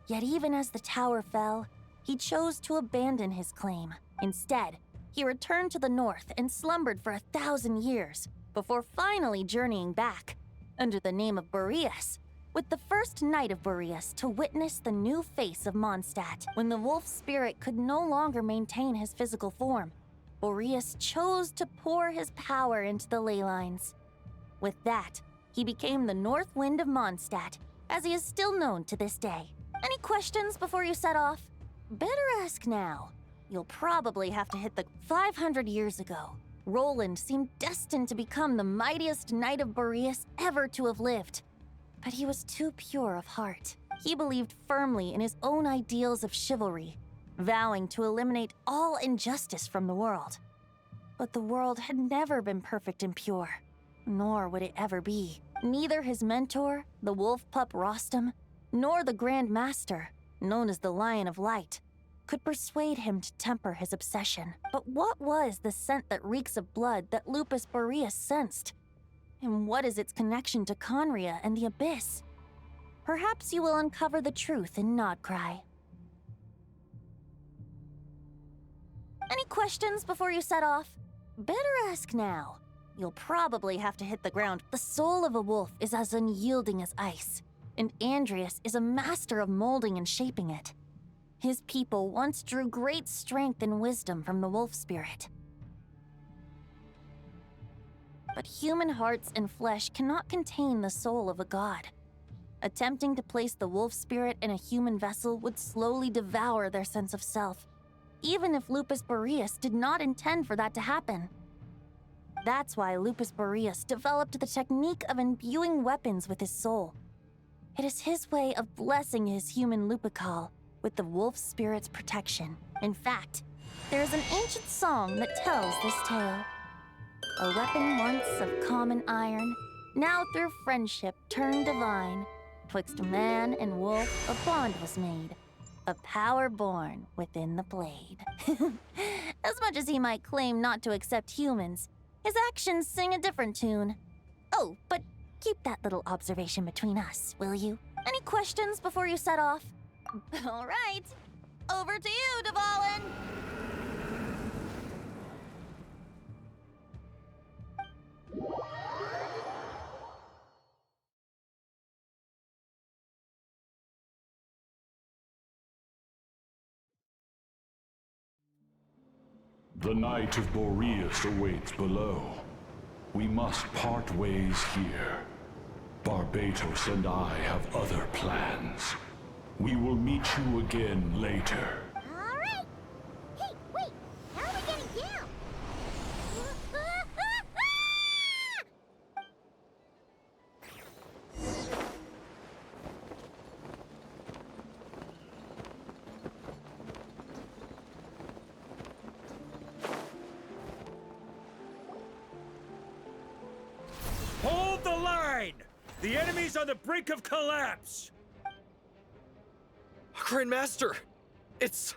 Yet even as the tower fell, he chose to abandon his claim. Instead, he returned to the north and slumbered for 1,000 years before finally journeying back, under the name of Boreas, with the first Knight of Boreas to witness the new face of Mondstadt. When the wolf spirit could no longer maintain his physical form, Boreas chose to pour his power into the ley lines. With that, he became the North Wind of Mondstadt, as he is still known to this day. Any questions before you set off? Better ask now. You'll probably have to hit the 500 years ago. Roland seemed destined to become the mightiest Knight of Boreas ever to have lived. But he was too pure of heart. He believed firmly in his own ideals of chivalry, vowing to eliminate all injustice from the world. But the world had never been perfect and pure, nor would it ever be. Neither his mentor, the wolf pup Rostam, nor the Grand Master, known as the Lion of Light, could persuade him to temper his obsession. But what was the scent that reeks of blood that Lupus Boreas sensed? And what is its connection to Conria and the Abyss? Perhaps you will uncover the truth in Nodcry. Any questions before you set off? Better ask now. You'll probably have to hit the ground. The soul of a wolf is as unyielding as ice, and Andrius is a master of molding and shaping it. His people once drew great strength and wisdom from the wolf spirit. But human hearts and flesh cannot contain the soul of a god. Attempting to place the wolf spirit in a human vessel would slowly devour their sense of self, even if Lupus Boreas did not intend for that to happen. That's why Lupus Boreas developed the technique of imbuing weapons with his soul. It is his way of blessing his human Lupical with the wolf spirit's protection. In fact, there is an ancient song that tells this tale. A weapon once of common iron, now through friendship turned divine. Twixt man and wolf a bond was made, a power born within the blade. As much as he might claim not to accept humans, his actions sing a different tune. Oh, but keep that little observation between us, will you? Any questions before you set off? All right, over to you, Dvalin! The Knight of Boreas awaits below. We must part ways here. Barbatos and I have other plans. We will meet you again later. All right. Hey, wait. How are we getting down? Hold the line! The enemy's on the brink of collapse! Grandmaster! It's...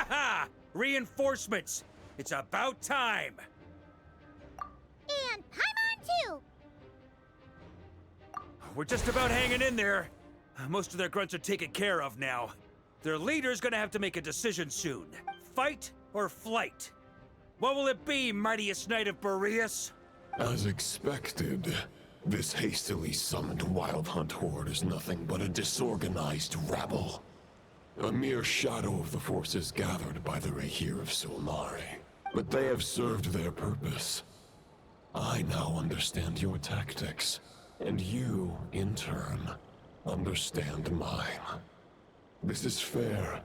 Haha! Reinforcements! It's about time! And Paimon too! We're just about hanging in there. Most of their grunts are taken care of now. Their leader's gonna have to make a decision soon. Fight or flight? What will it be, mightiest knight of Boreas? As expected, this hastily summoned Wild Hunt horde is nothing but a disorganized rabble. A mere shadow of the forces gathered by the Rahir of Solnari. But they have served their purpose. I now understand your tactics, and you, in turn, understand mine. This is fair.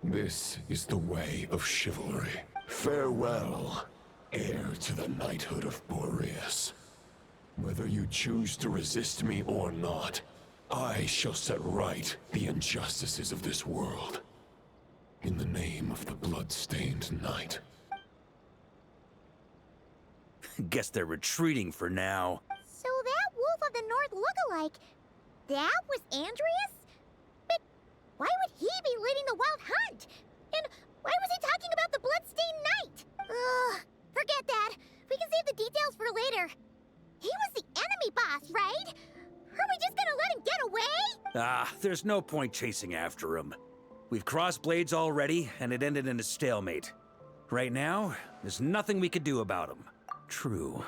This is the way of chivalry. Farewell, heir to the knighthood of Boreas. Whether you choose to resist me or not, I shall set right the injustices of this world. In the name of the blood-stained knight. Guess they're retreating for now. So that Wolf of the North lookalike, that was Andreas? But why would he be leading the Wild Hunt? And why was he talking about the Bloodstained Knight? Ugh, forget that. We can save the details for later. He was the enemy boss, right? Are we just gonna let him get away? There's no point chasing after him. We've crossed blades already, and it ended in a stalemate. Right now, there's nothing we could do about him. True.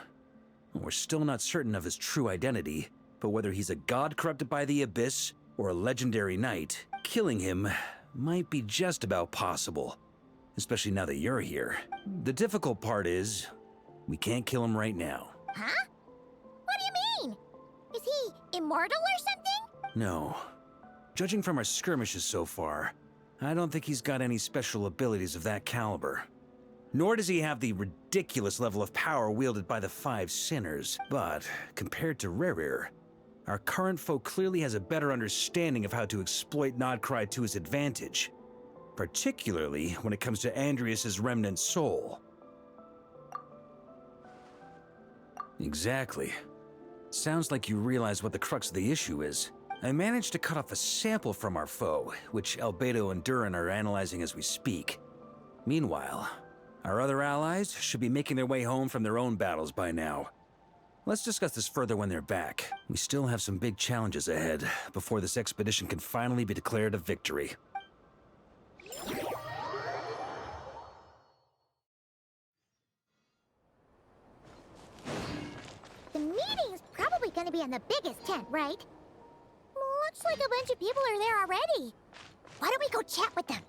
We're still not certain of his true identity, but whether he's a god corrupted by the Abyss or a legendary knight, killing him might be just about possible. Especially now that you're here. The difficult part is, we can't kill him right now. Huh? What do you mean? Is he immortal or something? No. Judging from our skirmishes so far, I don't think he's got any special abilities of that caliber. Nor does he have the ridiculous level of power wielded by the Five Sinners. But, compared to Rerir, our current foe clearly has a better understanding of how to exploit Nodcry to his advantage. Particularly when it comes to Andreas' remnant soul. Exactly. Sounds like you realize what the crux of the issue is. I managed to cut off a sample from our foe, which Albedo and Durin are analyzing as we speak. Meanwhile, our other allies should be making their way home from their own battles by now. Let's discuss this further when they're back. We still have some big challenges ahead before this expedition can finally be declared a victory. The meeting's probably gonna be in the biggest tent, right? Looks like a bunch of people are there already. Why don't we go chat with them?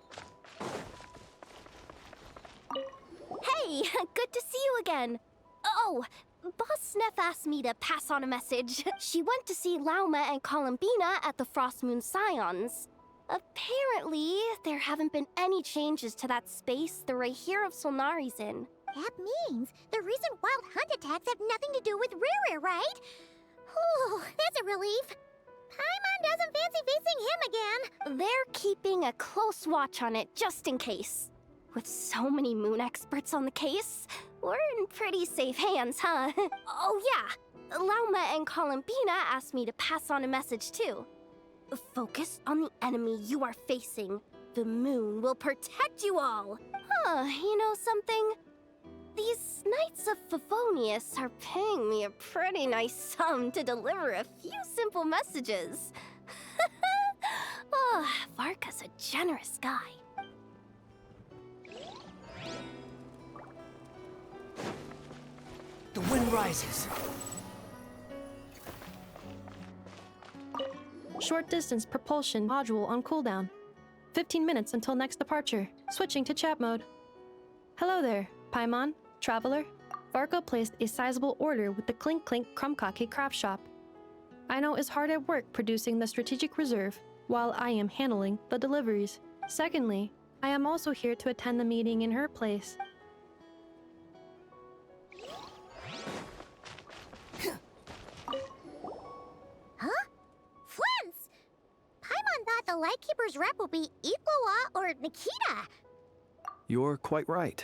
Hey, good to see you again. Oh, Boss Sneff asked me to pass on a message. She went to see Lauma and Columbina at the Frostmoon Scions. Apparently, there haven't been any changes to that space the Rahir of Solnari's in. That means the recent Wild Hunt attacks have nothing to do with Rerir, right? Whew, that's a relief. Paimon doesn't fancy facing him again. They're keeping a close watch on it just in case. With so many moon experts on the case, we're in pretty safe hands, huh? Oh yeah, Lauma and Columbina asked me to pass on a message too. Focus on the enemy you are facing. The moon will protect you all. Huh, you know something? These Knights of Favonius are paying me a pretty nice sum to deliver a few simple messages. Oh, Varka's a generous guy. The wind rises. Short distance propulsion module on cooldown. 15 minutes until next departure. Switching to chat mode. Hello there, Paimon, traveler. Varka placed a sizable order with the Clink Clink Krumkake craft shop. I know is hard at work producing the strategic reserve, while I am handling the deliveries. Secondly, I am also here to attend the meeting in her place. Huh? Flint's! Paimon thought the Lightkeeper's rep would be Itlua or Nikita. You're quite right.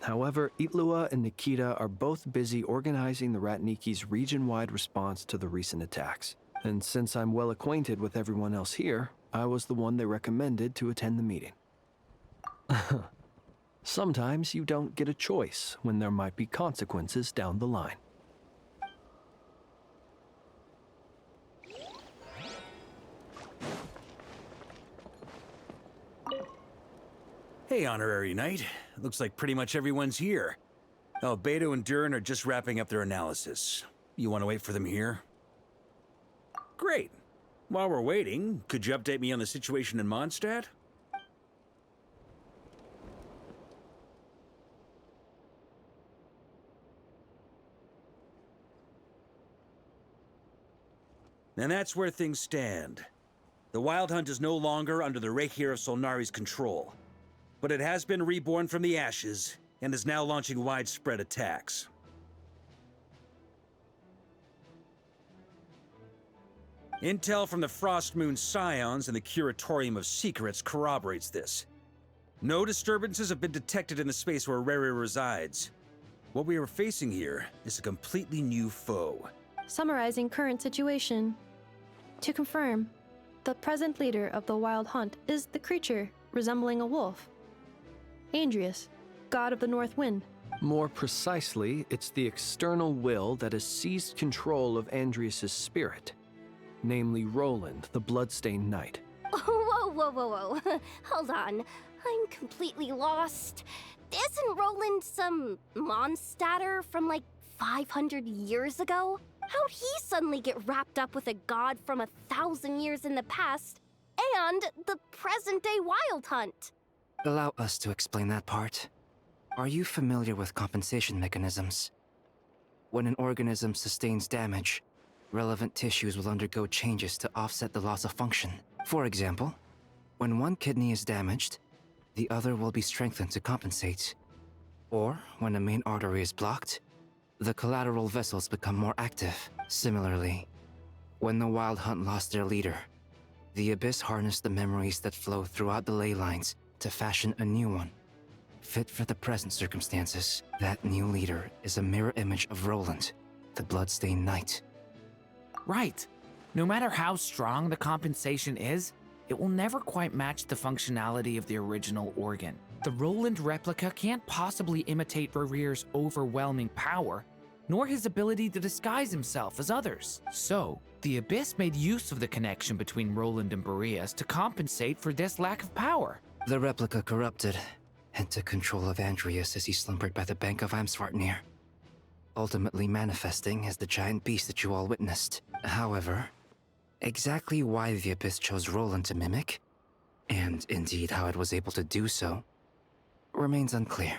However, Itlua and Nikita are both busy organizing the Ratniki's region-wide response to the recent attacks. And since I'm well acquainted with everyone else here, I was the one they recommended to attend the meeting. Sometimes you don't get a choice when there might be consequences down the line. Hey, Honorary Knight. Looks like pretty much everyone's here. Beto and Durin are just wrapping up their analysis. You want to wait for them here? Great. While we're waiting, could you update me on the situation in Mondstadt? And that's where things stand. The Wild Hunt is no longer under the Reikir of Solnari's control, but it has been reborn from the ashes and is now launching widespread attacks. Intel from the Frostmoon Scions and the Curatorium of Secrets corroborates this. No disturbances have been detected in the space where Rere resides. What we are facing here is a completely new foe. Summarizing current situation. To confirm, the present leader of the Wild Hunt is the creature resembling a wolf. Andrius, god of the North Wind. More precisely, it's the external will that has seized control of Andrius' spirit, namely Roland, the Bloodstained Knight. Whoa, whoa, whoa, whoa. Hold on. I'm completely lost. Isn't Roland some Mondstadter from like 500 years ago? How'd he suddenly get wrapped up with a god from 1,000 years in the past and the present-day Wild Hunt? Allow us to explain that part. Are you familiar with compensation mechanisms? When an organism sustains damage, relevant tissues will undergo changes to offset the loss of function. For example, when one kidney is damaged, the other will be strengthened to compensate. Or, when a main artery is blocked, the collateral vessels become more active. Similarly, when the Wild Hunt lost their leader, the Abyss harnessed the memories that flow throughout the ley lines to fashion a new one, fit for the present circumstances. That new leader is a mirror image of Roland, the Bloodstained Knight. Right. No matter how strong the compensation is, it will never quite match the functionality of the original organ. The Roland replica can't possibly imitate Rere's overwhelming power, nor his ability to disguise himself as others. So, the Abyss made use of the connection between Roland and Boreas to compensate for this lack of power. The replica corrupted and took control of Andrius as he slumbered by the bank of Amsvartnir, ultimately manifesting as the giant beast that you all witnessed. However, exactly why the Abyss chose Roland to mimic, and indeed how it was able to do so, remains unclear.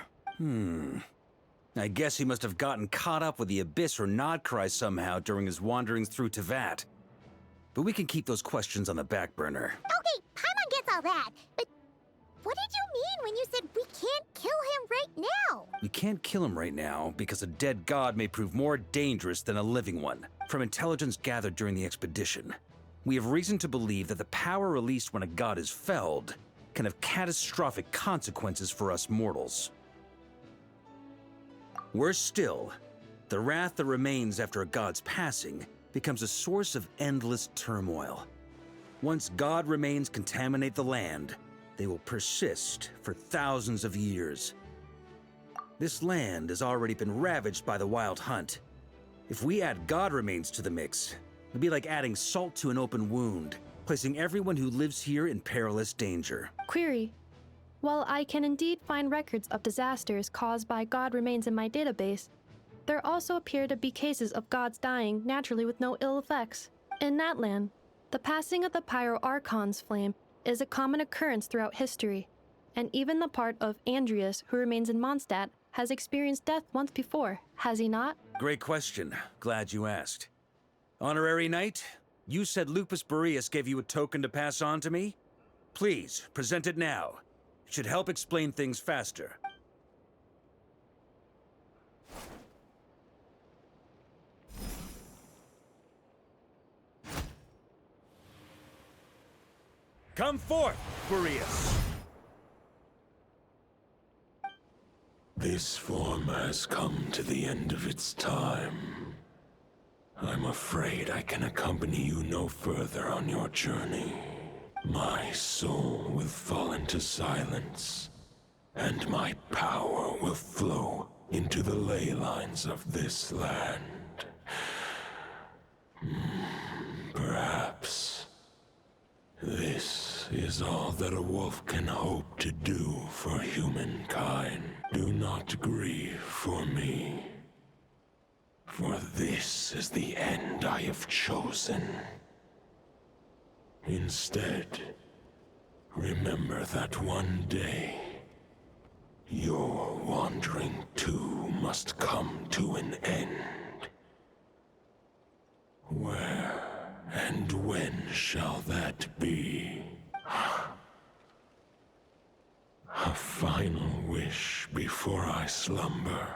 I guess he must have gotten caught up with the Abyss or Nodcry somehow during his wanderings through Teyvat. But we can keep those questions on the back burner. Okay, Paimon gets all that, but what did you mean when you said we can't kill him right now? We can't kill him right now because a dead god may prove more dangerous than a living one. From intelligence gathered during the expedition, we have reason to believe that the power released when a god is felled can have catastrophic consequences for us mortals. Worse still, the wrath that remains after a god's passing becomes a source of endless turmoil. Once god remains contaminate the land, they will persist for thousands of years. This land has already been ravaged by the Wild Hunt. If we add god remains to the mix, it'd be like adding salt to an open wound, placing everyone who lives here in perilous danger. Query. While I can indeed find records of disasters caused by god remains in my database, there also appear to be cases of gods dying naturally with no ill effects. In that land, the passing of the Pyro-Archon's flame is a common occurrence throughout history, and even the part of Andrius who remains in Mondstadt has experienced death once before, has he not? Great question. Glad you asked. Honorary Knight, you said Lupus Boreas gave you a token to pass on to me? Please, present it now. It should help explain things faster. Come forth, Boreas! This form has come to the end of its time. I'm afraid I can accompany you no further on your journey. My soul will fall into silence and my power will flow into the ley lines of this land. Perhaps this is all that a wolf can hope to do for humankind. Do not grieve for me, for this is the end I have chosen. Instead, remember that one day, your wandering too must come to an end. Where and when shall that be? A final wish before I slumber.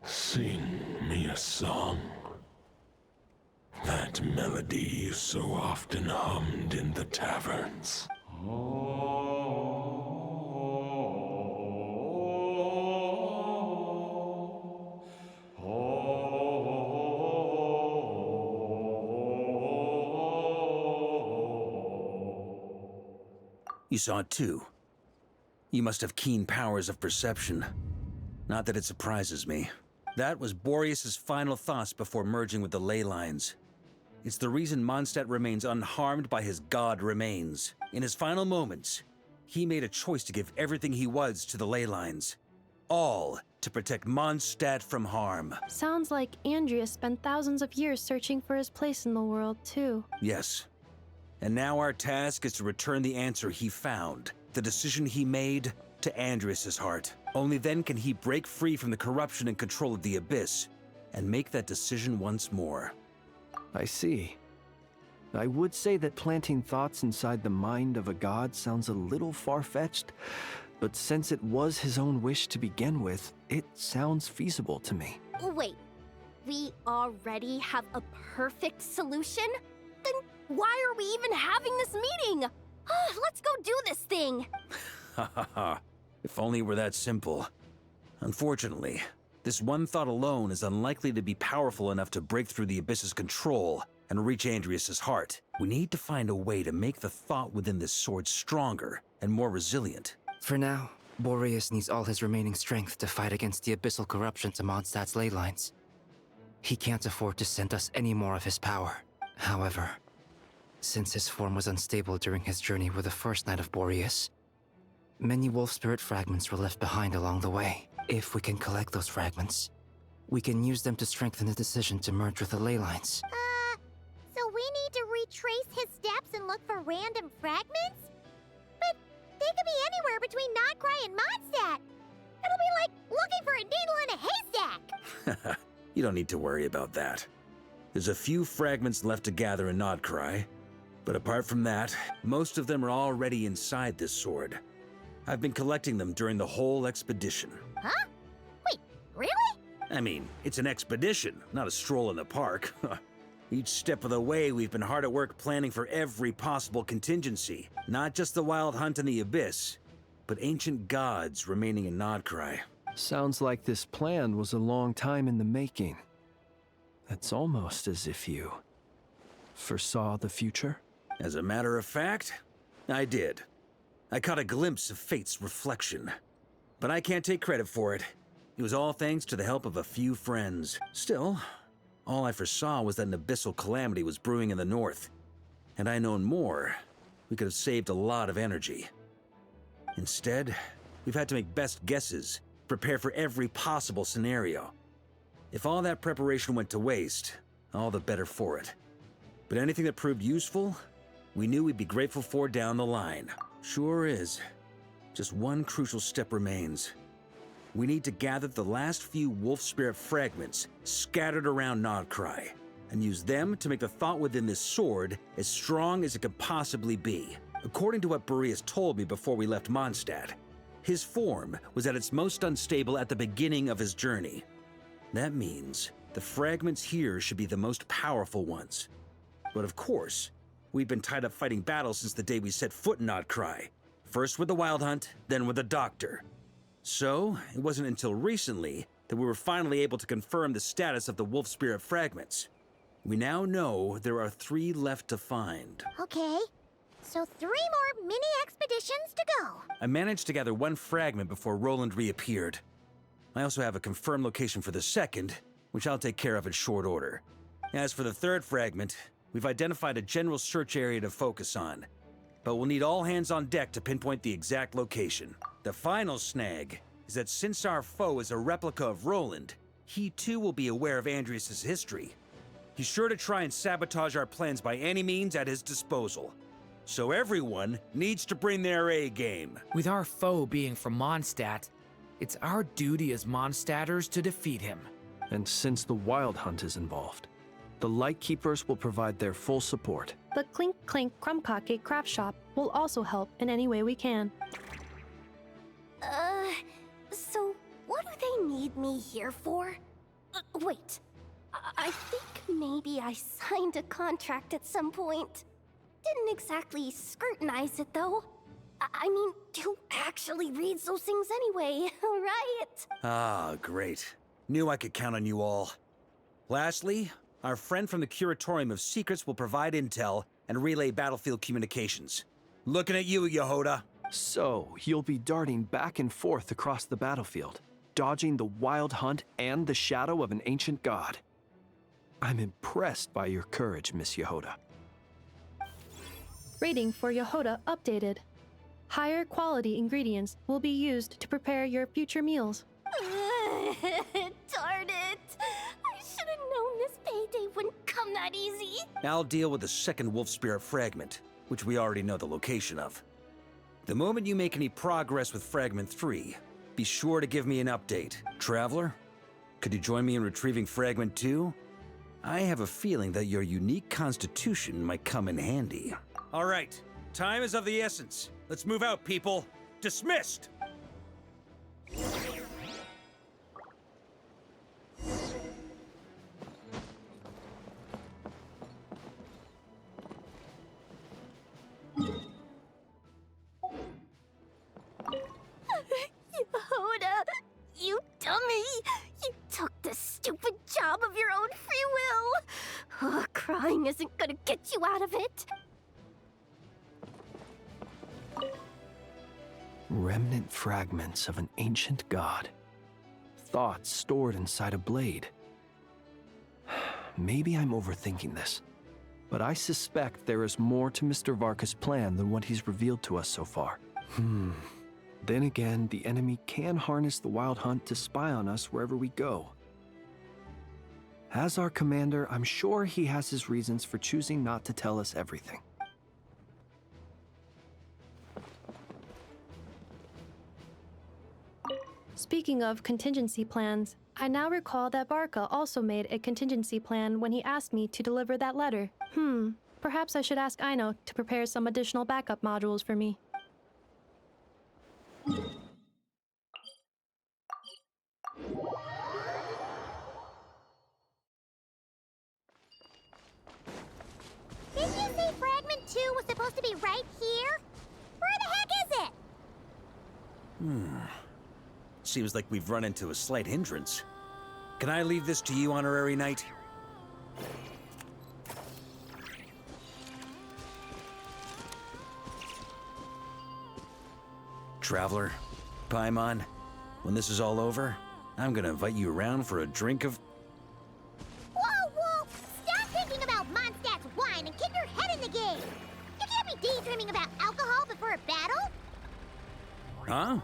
Sing me a song. That melody you so often hummed in the taverns. You saw it too. You must have keen powers of perception. Not that it surprises me. That was Boreas's final thoughts before merging with the ley lines. It's the reason Mondstadt remains unharmed by his god remains. In his final moments, he made a choice to give everything he was to the ley lines. All to protect Mondstadt from harm. Sounds like Andrea spent thousands of years searching for his place in the world, too. Yes. And now our task is to return the answer he found, the decision he made, to Andrias' heart. Only then can he break free from the corruption and control of the Abyss, and make that decision once more. I see. I would say that planting thoughts inside the mind of a god sounds a little far-fetched, but since it was his own wish to begin with, it sounds feasible to me. Wait, we already have a perfect solution? Then why are we even having this meeting? Let's go do this thing! Ha ha ha. If only it were that simple. Unfortunately, this one thought alone is unlikely to be powerful enough to break through the Abyss's control and reach Andrias' heart. We need to find a way to make the thought within this sword stronger and more resilient. For now, Boreas needs all his remaining strength to fight against the abyssal corruption to Mondstadt's ley lines. He can't afford to send us any more of his power. However, since his form was unstable during his journey with the first Knight of Boreas, many wolf spirit fragments were left behind along the way. If we can collect those fragments, we can use them to strengthen the decision to merge with the ley lines. So we need to retrace his steps and look for random fragments? But they could be anywhere between Nodcry and Mondstadt. It'll be like looking for a needle in a haystack. You don't need to worry about that. There's a few fragments left to gather in Nodcry, but apart from that, most of them are already inside this sword. I've been collecting them during the whole expedition. Huh? Wait, really? I mean, it's an expedition, not a stroll in the park. Each step of the way, we've been hard at work planning for every possible contingency. Not just the wild hunt in the Abyss, but ancient gods remaining in Nodcry. Sounds like this plan was a long time in the making. It's almost as if you foresaw the future. As a matter of fact, I did. I caught a glimpse of fate's reflection. But I can't take credit for it. It was all thanks to the help of a few friends. Still, all I foresaw was that an abyssal calamity was brewing in the north. Had I known more, we could have saved a lot of energy. Instead, we've had to make best guesses, prepare for every possible scenario. If all that preparation went to waste, all the better for it. But anything that proved useful, we knew we'd be grateful for down the line. Sure is. Just one crucial step remains. We need to gather the last few wolf spirit fragments scattered around Nodcry, and use them to make the thought within this sword as strong as it could possibly be. According to what Boreas told me before we left Mondstadt, his form was at its most unstable at the beginning of his journey. That means the fragments here should be the most powerful ones. But of course, we've been tied up fighting battles since the day we set foot in Nodcry. First with the Wild Hunt, then with the Doctor. So, it wasn't until recently that we were finally able to confirm the status of the Wolf Spirit fragments. We now know there are 3 left to find. Okay, so 3 more mini expeditions to go. I managed to gather 1 fragment before Roland reappeared. I also have a confirmed location for the second, which I'll take care of in short order. As for the 3rd fragment, we've identified a general search area to focus on, but we'll need all hands on deck to pinpoint the exact location. The final snag is that since our foe is a replica of Roland, he too will be aware of Andrias' history. He's sure to try and sabotage our plans by any means at his disposal. So everyone needs to bring their A game. With our foe being from Mondstadt, it's our duty as Mondstadters to defeat him. And since the Wild Hunt is involved, the Lightkeepers will provide their full support. The Clink Clink Crumbcock Craft Shop will also help in any way we can. So what do they need me here for? Wait, I think maybe I signed a contract at some point. Didn't exactly scrutinize it, though. I mean, who actually reads those things anyway, right? Ah, great. Knew I could count on you all. Lastly, our friend from the Curatorium of Secrets will provide intel and relay battlefield communications. Looking at you, Yehoda. So, you'll be darting back and forth across the battlefield, dodging the Wild Hunt and the shadow of an ancient god. I'm impressed by your courage, Miss Yehoda. Rating for Yehoda updated. Higher quality ingredients will be used to prepare your future meals. Darn it! I should have known this payday wouldn't come that easy. I'll deal with the 2nd Wolf Spirit fragment, which we already know the location of. The moment you make any progress with Fragment 3, be sure to give me an update. Traveler, could you join me in retrieving Fragment 2? I have a feeling that your unique constitution might come in handy. All right, time is of the essence. Let's move out, people. Dismissed! Yehoda, you dummy! You took the stupid job of your own free will! Crying isn't gonna get you out of it! Remnant fragments of an ancient god. Thoughts stored inside a blade. Maybe I'm overthinking this, but I suspect there is more to Mr. Varka's plan than what he's revealed to us so far. Then again, the enemy can harness the Wild Hunt to spy on us wherever we go. As our commander, I'm sure he has his reasons for choosing not to tell us everything. Speaking of contingency plans, I now recall that Varka also made a contingency plan when he asked me to deliver that letter. Perhaps I should ask Aino to prepare some additional backup modules for me. Didn't you say Fragment 2 was supposed to be right here? Where the heck is it? Seems like we've run into a slight hindrance. Can I leave this to you, Honorary Knight? Traveler, Paimon, when this is all over, I'm gonna invite you around for a drink of... Whoa, whoa! Stop thinking about Mondstadt's wine and keep your head in the game! You can't be daydreaming about alcohol before a battle! Huh?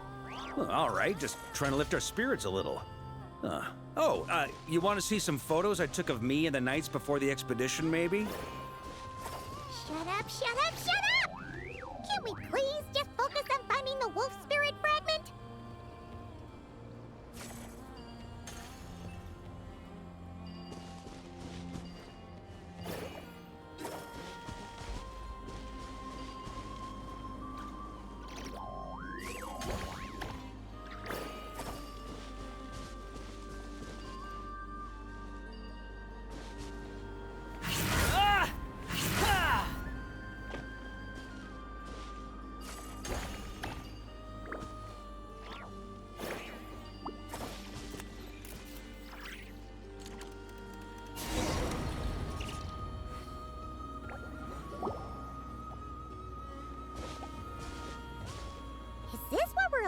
Well, all right, just trying to lift our spirits a little. You want to see some photos I took of me and the knights before the expedition, maybe? Shut up, shut up, shut up! Can't we please just focus on finding the wolf spirit fragment?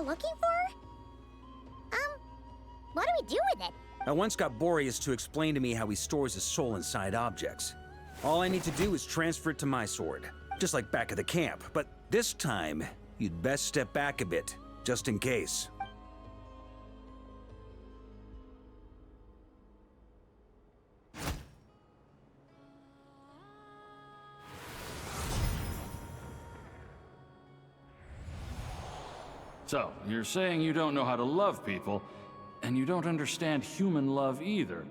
we're looking for? What do we do with it? I once got Boreas to explain to me how he stores his soul inside objects. All I need to do is transfer it to my sword, just like back at the camp. But this time, you'd best step back a bit, just in case. So, you're saying you don't know how to love people, and you don't understand human love either.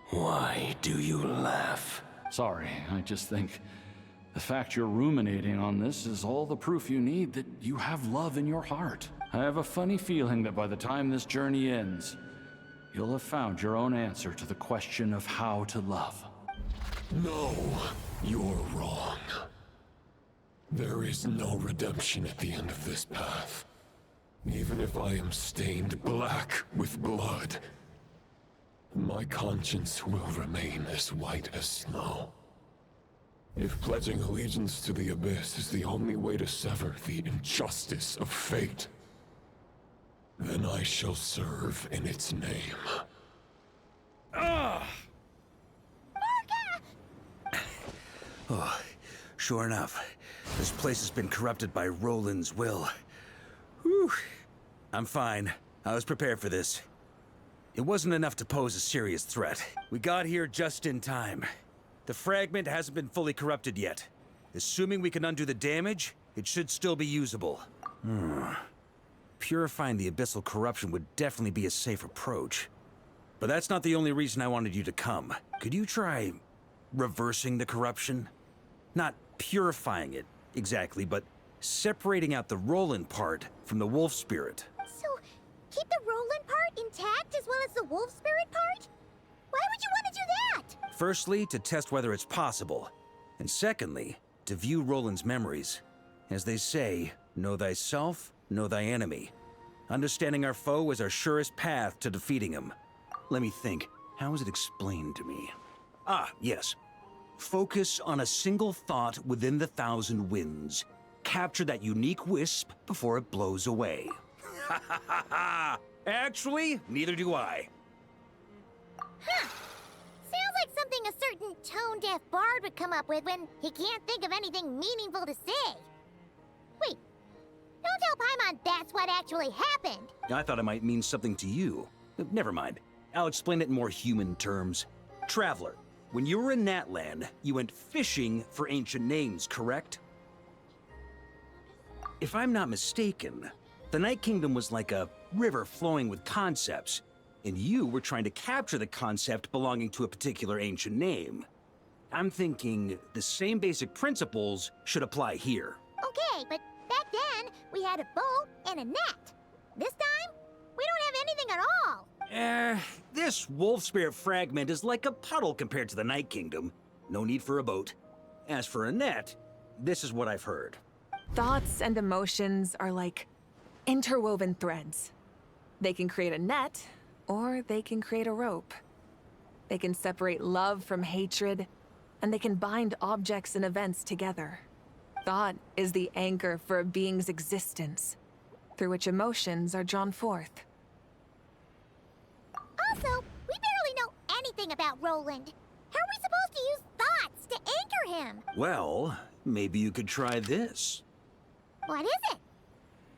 Why do you laugh? Sorry, I just think the fact you're ruminating on this is all the proof you need that you have love in your heart. I have a funny feeling that by the time this journey ends, you'll have found your own answer to the question of how to love. No, you're wrong. There is no redemption at the end of this path. Even if I am stained black with blood, my conscience will remain as white as snow. If pledging allegiance to the Abyss is the only way to sever the injustice of fate, then I shall serve in its name. Ugh! Oh, sure enough, this place has been corrupted by Roland's will. Whew. I'm fine. I was prepared for this. It wasn't enough to pose a serious threat. We got here just in time. The fragment hasn't been fully corrupted yet. Assuming we can undo the damage, it should still be usable. Purifying the abyssal corruption would definitely be a safe approach. But that's not the only reason I wanted you to come. Could you try reversing the corruption? Not purifying it, exactly, but separating out the Roland part from the wolf spirit. So, keep the Roland part intact as well as the wolf spirit part? Why would you want to do that? Firstly, to test whether it's possible. And secondly, to view Roland's memories. As they say, know thyself, know thy enemy. Understanding our foe is our surest path to defeating him. Let me think. How was it explained to me? Ah, yes. Focus on a single thought within the 1,000 winds. Capture that unique wisp before it blows away. Ha ha ha ha! Actually, neither do I. Huh. Sounds like something a certain tone-deaf bard would come up with when he can't think of anything meaningful to say. Wait, don't tell Paimon that's what actually happened. I thought it might mean something to you. Never mind. I'll explain it in more human terms. Traveler, when you were in Natland, you went fishing for ancient names, correct? If I'm not mistaken, the Night Kingdom was like a river flowing with concepts, and you were trying to capture the concept belonging to a particular ancient name. I'm thinking the same basic principles should apply here. Okay, but back then, we had a boat and a net. This time, we don't have anything at all. This wolf spirit fragment is like a puddle compared to the Night Kingdom. No need for a boat. As for a net, this is what I've heard. Thoughts and emotions are like interwoven threads. They can create a net, or they can create a rope. They can separate love from hatred, and they can bind objects and events together. Thought is the anchor for a being's existence, through which emotions are drawn forth. Also, we barely know anything about Roland. How are we supposed to use thoughts to anchor him? Well, maybe you could try this. What is it?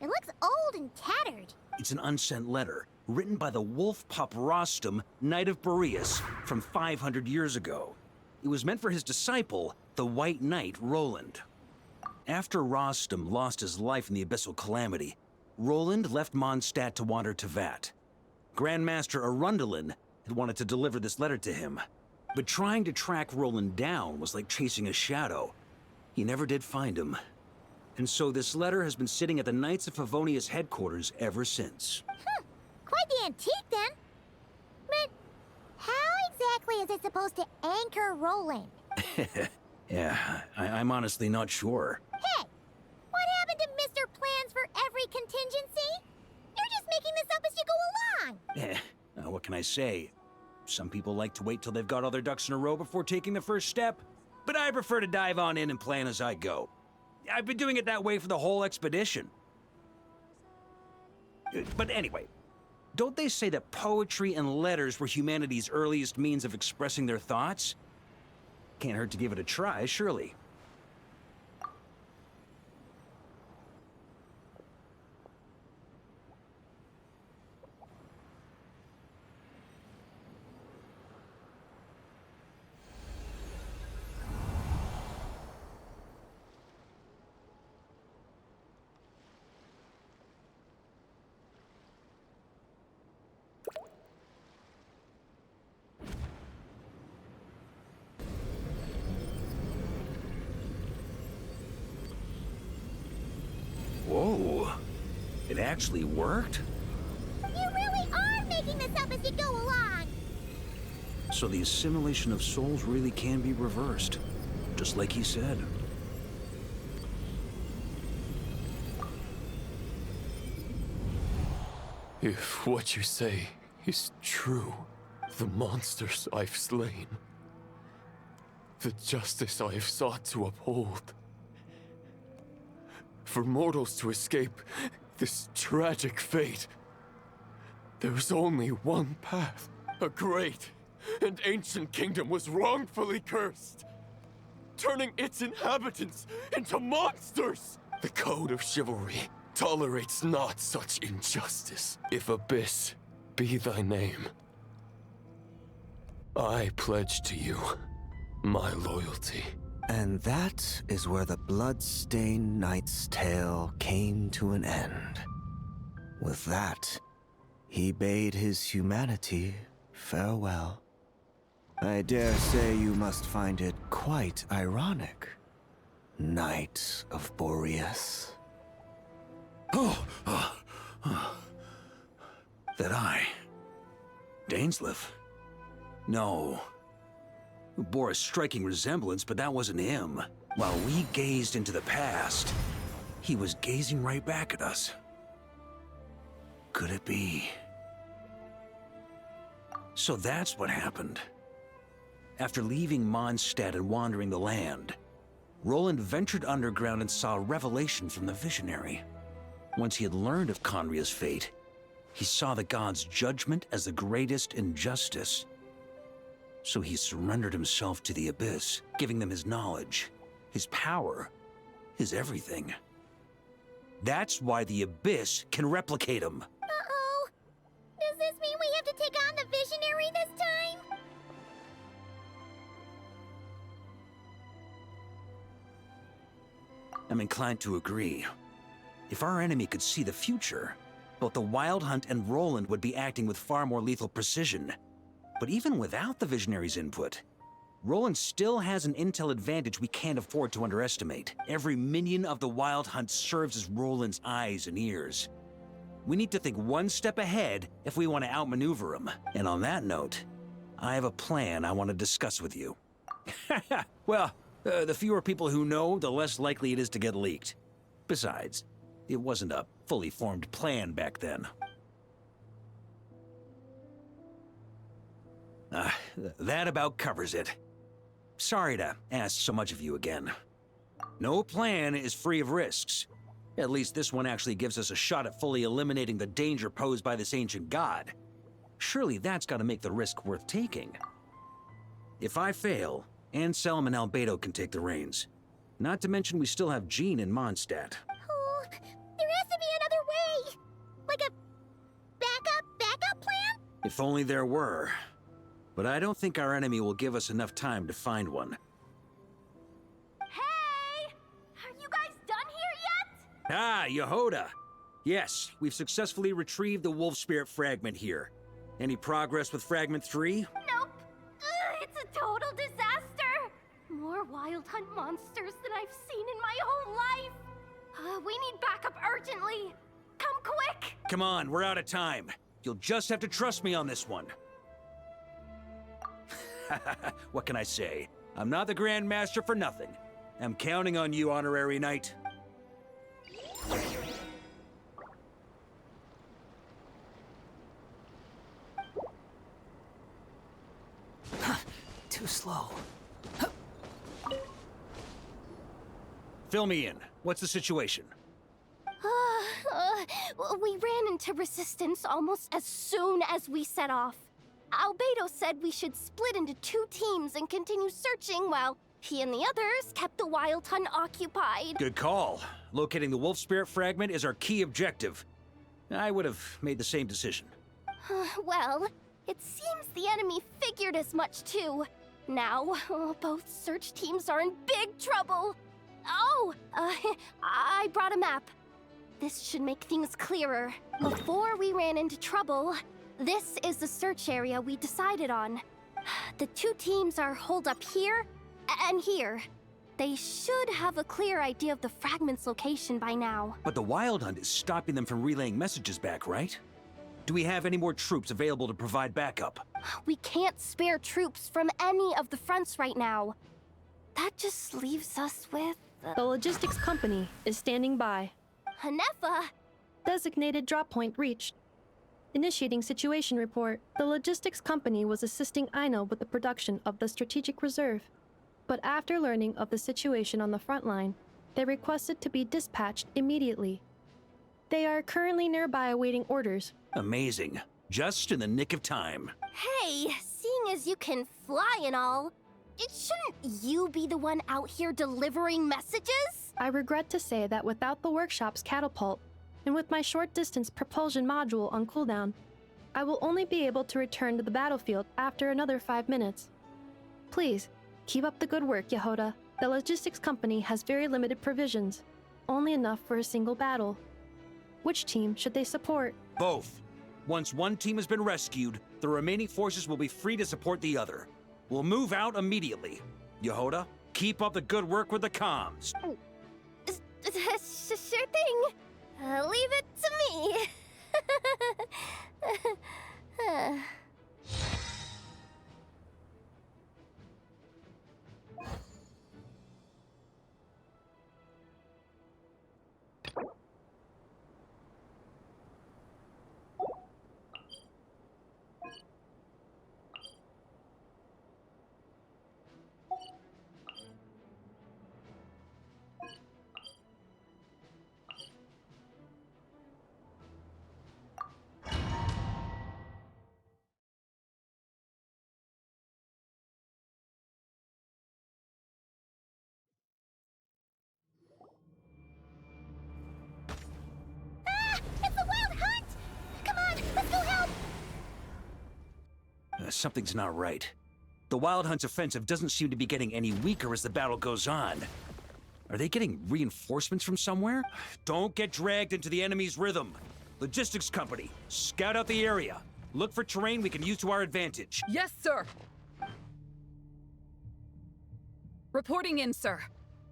It looks old and tattered. It's an unsent letter, written by the wolf pup Rostam, Knight of Boreas, from 500 years ago. It was meant for his disciple, the White Knight Roland. After Rostam lost his life in the Abyssal Calamity, Roland left Mondstadt to wander to Vat. Grandmaster Arundelen had wanted to deliver this letter to him, but trying to track Roland down was like chasing a shadow. He never did find him. And so this letter has been sitting at the Knights of Favonius headquarters ever since. Quite the antique, then. But how exactly is it supposed to anchor Roland? Yeah, I'm honestly not sure. Hey, what happened to Mr. Plans for every contingency? You're just making this up as you go along. What can I say? Some people like to wait till they've got all their ducks in a row before taking the first step, but I prefer to dive on in and plan as I go. I've been doing it that way for the whole expedition. But anyway, don't they say that poetry and letters were humanity's earliest means of expressing their thoughts? Can't hurt to give it a try, surely. Whoa. It actually worked? You really are making this up as you go along! So the assimilation of souls really can be reversed, just like he said. If what you say is true, the monsters I've slain, the justice I have sought to uphold, for mortals to escape this tragic fate, there's only one path. A great and ancient kingdom was wrongfully cursed, turning its inhabitants into monsters! The code of chivalry tolerates not such injustice. If Abyss be thy name, I pledge to you my loyalty. And that is where the blood-stained knight's tale came to an end. With that, he bade his humanity farewell. I dare say you must find it quite ironic, Knight of Boreas. That I... Dainsleif? No. Bore a striking resemblance, but that wasn't him. While we gazed into the past, he was gazing right back at us. Could it be? So that's what happened. After leaving Mondstadt and wandering the land, Roland ventured underground and saw a revelation from the Visionary. Once he had learned of Conria's fate, he saw the gods' judgment as the greatest injustice. So he surrendered himself to the Abyss, giving them his knowledge, his power, his everything. That's why the Abyss can replicate him. Uh-oh. Does this mean we have to take on the Visionary this time? I'm inclined to agree. If our enemy could see the future, both the Wild Hunt and Roland would be acting with far more lethal precision. But even without the Visionary's input, Roland still has an intel advantage we can't afford to underestimate. Every minion of the Wild Hunt serves as Roland's eyes and ears. We need to think one step ahead if we want to outmaneuver him. And on that note, I have a plan I want to discuss with you. Well, the fewer people who know, the less likely it is to get leaked. Besides, it wasn't a fully formed plan back then. That about covers it. Sorry to ask so much of you again. No plan is free of risks. At least this one actually gives us a shot at fully eliminating the danger posed by this ancient god. Surely that's got to make the risk worth taking. If I fail, Anselm and Albedo can take the reins. Not to mention we still have Jean in Mondstadt. Oh, there has to be another way! Like a backup plan? If only there were. But I don't think our enemy will give us enough time to find one. Hey! Are you guys done here yet? Ah, Yehoda! Yes, we've successfully retrieved the Wolf Spirit fragment here. Any progress with Fragment 3? Nope. It's a total disaster. More Wild Hunt monsters than I've seen in my whole life. We need backup urgently. Come quick! Come on, we're out of time. You'll just have to trust me on this one. What can I say? I'm not the Grand Master for nothing. I'm counting on you, Honorary Knight. Too slow. Fill me in. What's the situation? We ran into resistance almost as soon as we set off. Albedo said we should split into 2 teams and continue searching while he and the others kept the Wild Hunt occupied. Good call. Locating the wolf spirit fragment is our key objective. I would have made the same decision. Well, it seems the enemy figured as much too. Now, both search teams are in big trouble. Oh, I brought a map. This should make things clearer. Before we ran into trouble, this is the search area we decided on. The 2 teams are holed up here and here. They should have a clear idea of the fragment's location by now. But the Wild Hunt is stopping them from relaying messages back, right? Do we have any more troops available to provide backup? We can't spare troops from any of the fronts right now. That just leaves us with... The logistics company is standing by. Hanefa! Designated drop point reached. Initiating situation report. The logistics company was assisting Aino with the production of the strategic reserve. But after learning of the situation on the front line, they requested to be dispatched immediately. They are currently nearby awaiting orders. Amazing. Just in the nick of time. Hey, seeing as you can fly and all, shouldn't you be the one out here delivering messages? I regret to say that without the workshop's catapult, and with my short-distance propulsion module on cooldown, I will only be able to return to the battlefield after another 5 minutes. Please, keep up the good work, Yehoda. The logistics company has very limited provisions, only enough for a single battle. Which team should they support? Both. Once one team has been rescued, the remaining forces will be free to support the other. We'll move out immediately. Yehoda, keep up the good work with the comms. Sure thing. Leave it to me. It's the Wild Hunt! Come on, let's go help! Something's not right. The Wild Hunt's offensive doesn't seem to be getting any weaker as the battle goes on. Are they getting reinforcements from somewhere? Don't get dragged into the enemy's rhythm. Logistics company, scout out the area. Look for terrain we can use to our advantage. Yes, sir. Reporting in, sir.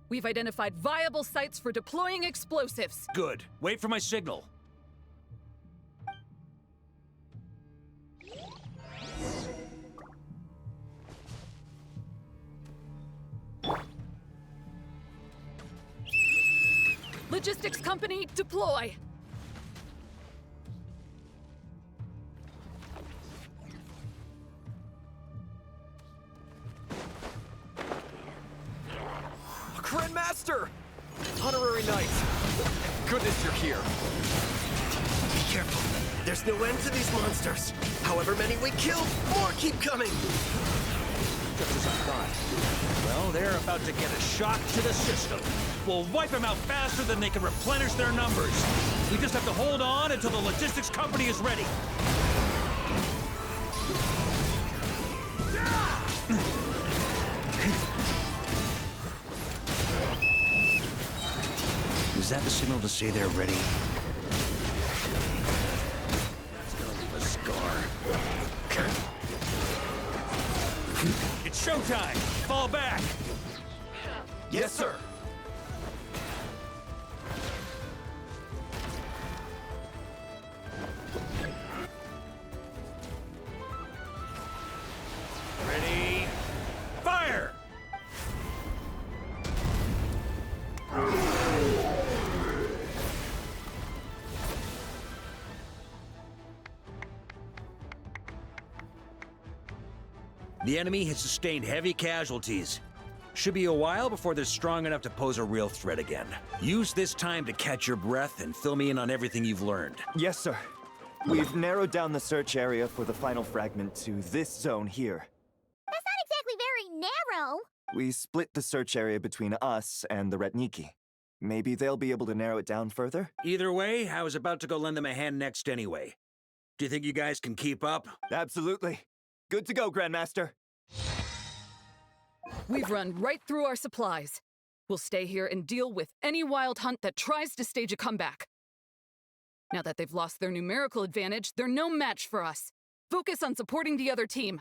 We've identified viable sites for deploying explosives. Good. Wait for my signal. Logistics company, deploy. Grandmaster! Honorary Knight! Goodness you're here. Be careful. There's no end to these monsters. However many we kill, more keep coming. Just as I thought. Well, they're about to get a shock to the system. We'll wipe them out faster than they can replenish their numbers. We just have to hold on until the logistics company is ready. Is that the signal to say they're ready? That's gonna leave a scar. It's showtime! Fall back! Yes, sir. Ready? Fire! The enemy has sustained heavy casualties. Should be a while before they're strong enough to pose a real threat again. Use this time to catch your breath and fill me in on everything you've learned. Yes, sir. We've narrowed down the search area for the final fragment to this zone here. That's not exactly very narrow. We split the search area between us and the Retniki. Maybe they'll be able to narrow it down further? Either way, I was about to go lend them a hand next anyway. Do you think you guys can keep up? Absolutely. Good to go, Grandmaster. We've run right through our supplies. We'll stay here and deal with any wild hunt that tries to stage a comeback. Now that they've lost their numerical advantage, they're no match for us. Focus on supporting the other team.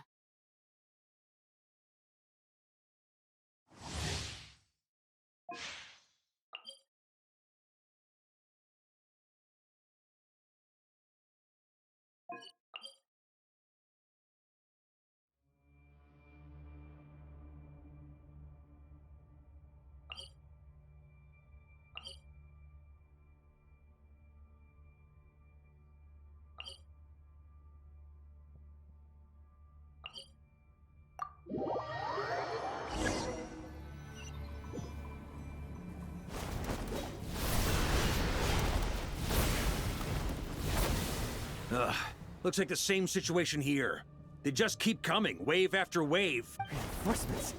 Ugh, looks like the same situation here. They just keep coming, wave after wave. Reinforcements.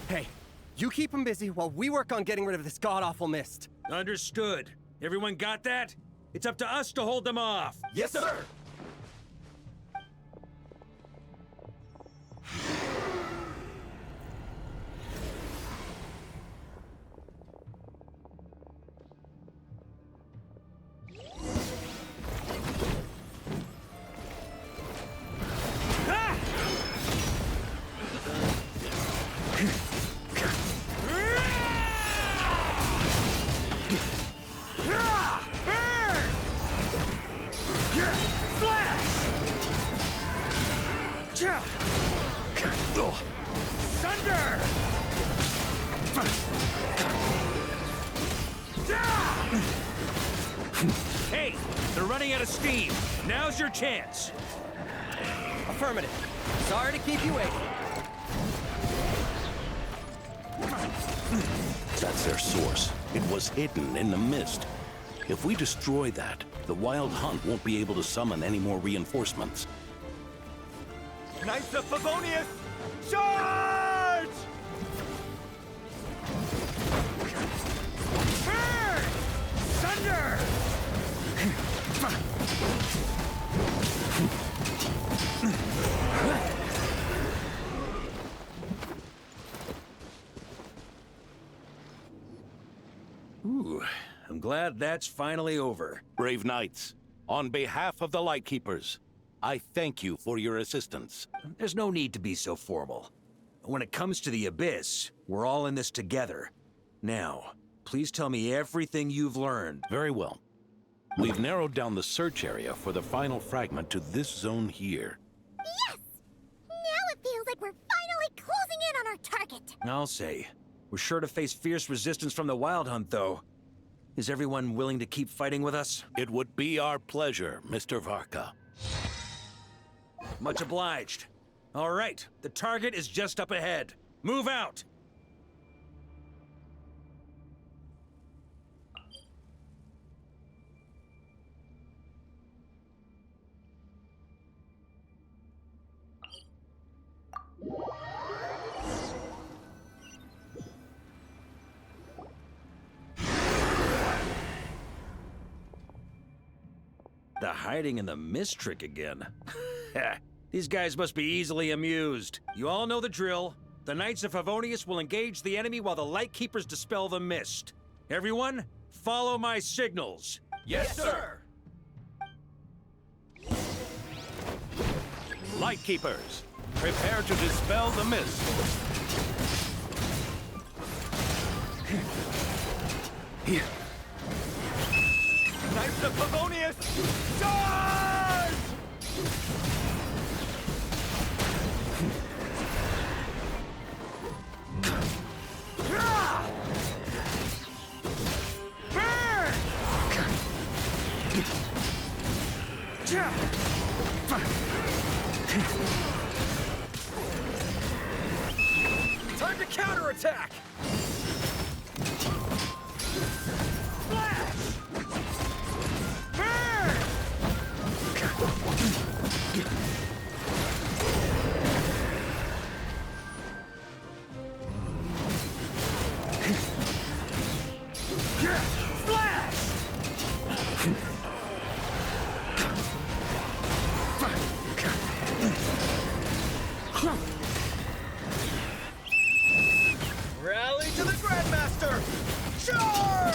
Hey, you keep them busy while we work on getting rid of this god-awful mist. Understood. Everyone got that? It's up to us to hold them off. Yes, sir! Thunder! Hey, they're running out of steam. Now's your chance. Affirmative. Sorry to keep you waiting. That's their source. It was hidden in the mist. If we destroy that, the Wild Hunt won't be able to summon any more reinforcements. Knights of Favonius, charge! Burn! Thunder! Ooh, I'm glad that's finally over. Brave Knights, on behalf of the Lightkeepers, I thank you for your assistance. There's no need to be so formal. When it comes to the Abyss, we're all in this together. Now, please tell me everything you've learned. Very well. We've narrowed down the search area for the final fragment to this zone here. Yes! Now it feels like we're finally closing in on our target. I'll say. We're sure to face fierce resistance from the Wild Hunt, though. Is everyone willing to keep fighting with us? It would be our pleasure, Mr. Varka. Much obliged. All right, the target is just up ahead. Move out! The hiding in the mist trick again. These guys must be easily amused. You all know the drill. The Knights of Favonius will engage the enemy while the Lightkeepers dispel the mist. Everyone, follow my signals. Yes, sir! Lightkeepers, prepare to dispel the mist. Knights of Favonius, charge! Time to counterattack! Flash! Burn! Flash! Rally to the Grandmaster! Charge!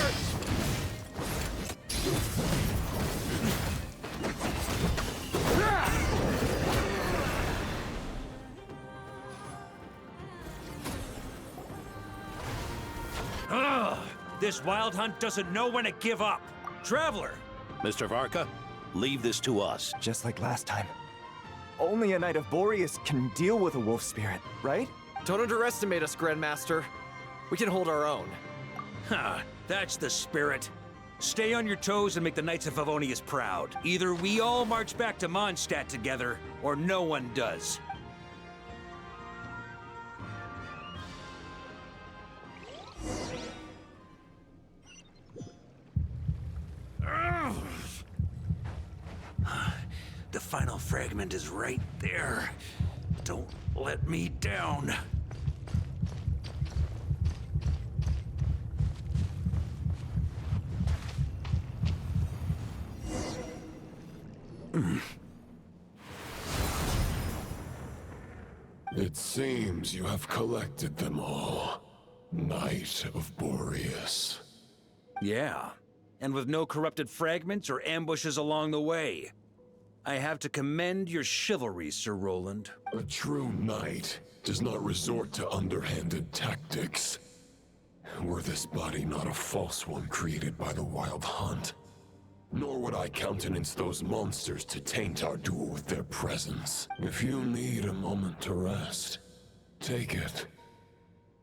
Ugh! This wild hunt doesn't know when to give up. Traveler! Mr. Varka, leave this to us. Just like last time. Only a Knight of Boreas can deal with a wolf spirit, right? Don't underestimate us, Grandmaster. We can hold our own. Ha! That's the spirit. Stay on your toes and make the Knights of Favonius proud. Either we all march back to Mondstadt together, or no one does. Ugh. The final fragment is right there. Don't let me down. It seems you have collected them all, Knight of Boreas. Yeah, and with no corrupted fragments or ambushes along the way. I have to commend your chivalry, Sir Roland. A true knight does not resort to underhanded tactics. Were this body not a false one created by the Wild Hunt, nor would I countenance those monsters to taint our duel with their presence. If you need a moment to rest, take it.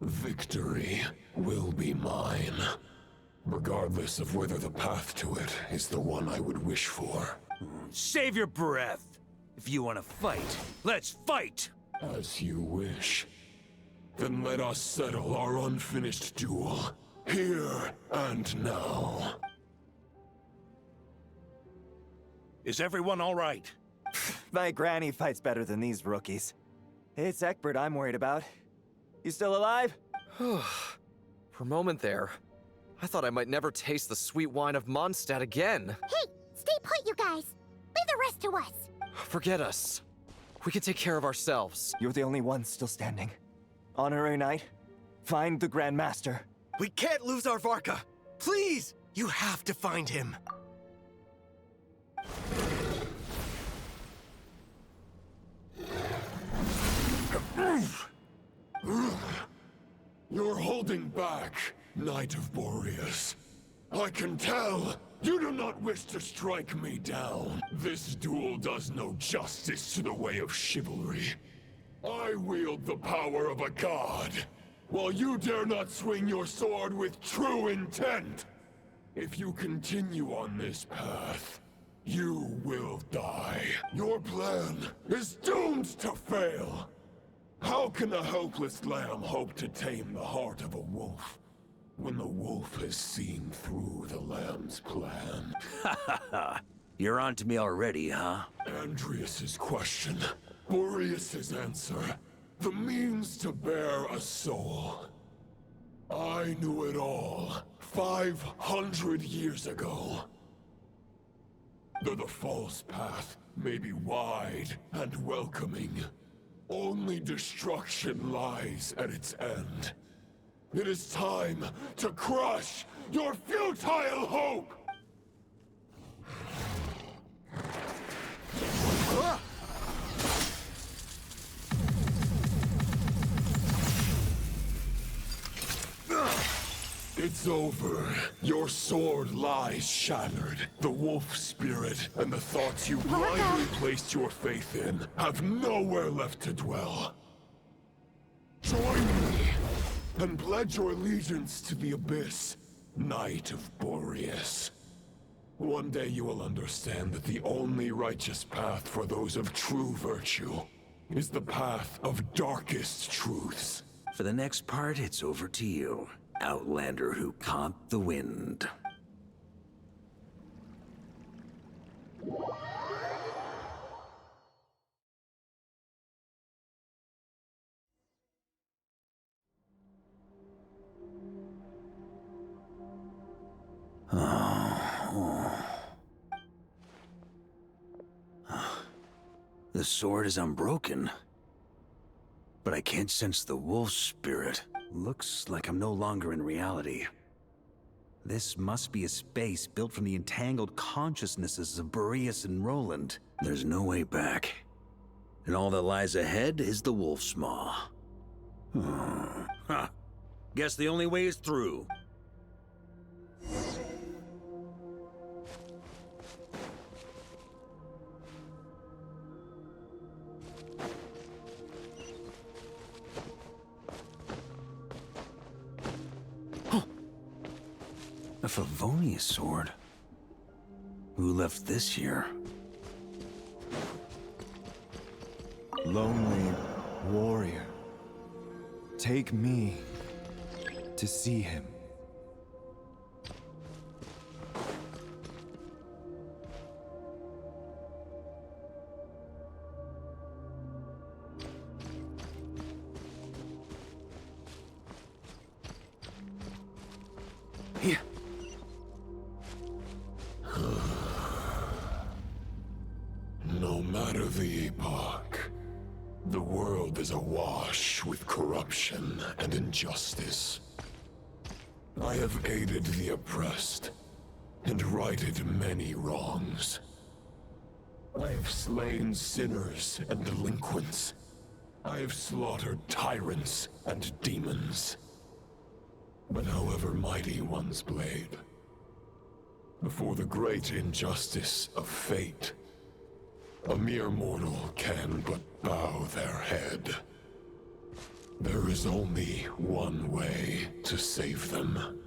Victory will be mine, regardless of whether the path to it is the one I would wish for. Save your breath! If you want to fight, let's fight! As you wish. Then let us settle our unfinished duel, here and now. Is everyone all right? My granny fights better than these rookies. It's Egbert I'm worried about. You still alive? For a moment there, I thought I might never taste the sweet wine of Mondstadt again. Hey, stay put, you guys. Leave the rest to us. Forget us. We can take care of ourselves. You're the only one still standing. Honorary Knight, find the Grand Master. We can't lose our Varka! Please! You have to find him! You're holding back, Knight of Boreas. I can tell you do not wish to strike me down. This duel does no justice to the way of chivalry. I wield the power of a god, while you dare not swing your sword with true intent. If you continue on this path, you will die. Your plan is doomed to fail. How can a helpless lamb hope to tame the heart of a wolf, when the wolf has seen through the lamb's plan? Ha ha ha! You're on to me already, huh? Andreas's question, Boreas's answer, the means to bear a soul. I knew it all 500 years ago. Though the false path may be wide and welcoming, only destruction lies at its end. It is time to crush your futile hope! It's over. Your sword lies shattered. The wolf spirit and the thoughts you blindly placed your faith in have nowhere left to dwell. Join me and pledge your allegiance to the abyss, Knight of Boreas. One day you will understand that the only righteous path for those of true virtue is the path of darkest truths. For the next part, it's over to you, Outlander who caught the wind. The sword is unbroken, but I can't sense the wolf spirit. Looks like I'm no longer in reality. This must be a space built from the entangled consciousnesses of Boreas and Roland. There's no way back. And all that lies ahead is the wolf's maw. Huh. Guess the only way is through. A Favonius sword. Who left this here? Lonely warrior, take me to see him. Here. No matter the epoch, the world is awash with corruption and injustice. I have aided the oppressed and righted many wrongs. I have slain sinners and delinquents. I have slaughtered tyrants and demons. But however mighty one's blade, before the great injustice of fate, a mere mortal can but bow their head. There is only one way to save them.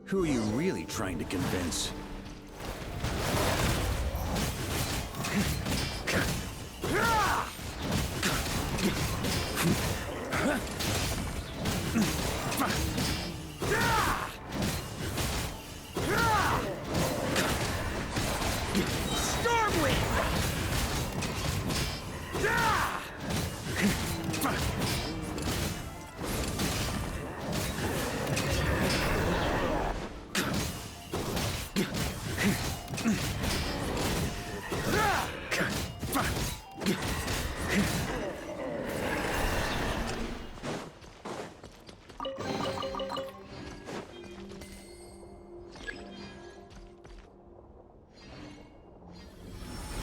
Who are you really trying to convince?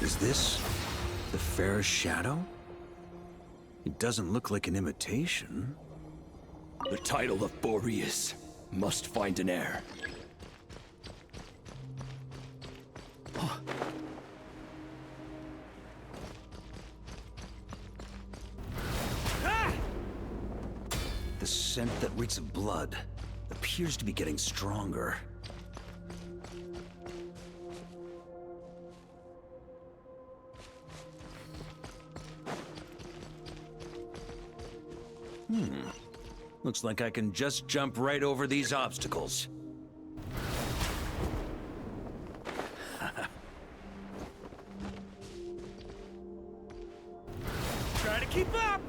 Is this the fair shadow? It doesn't look like an imitation. The title of Boreas must find an heir. The scent that reeks of blood appears to be getting stronger. Looks like I can just jump right over these obstacles. Try to keep up!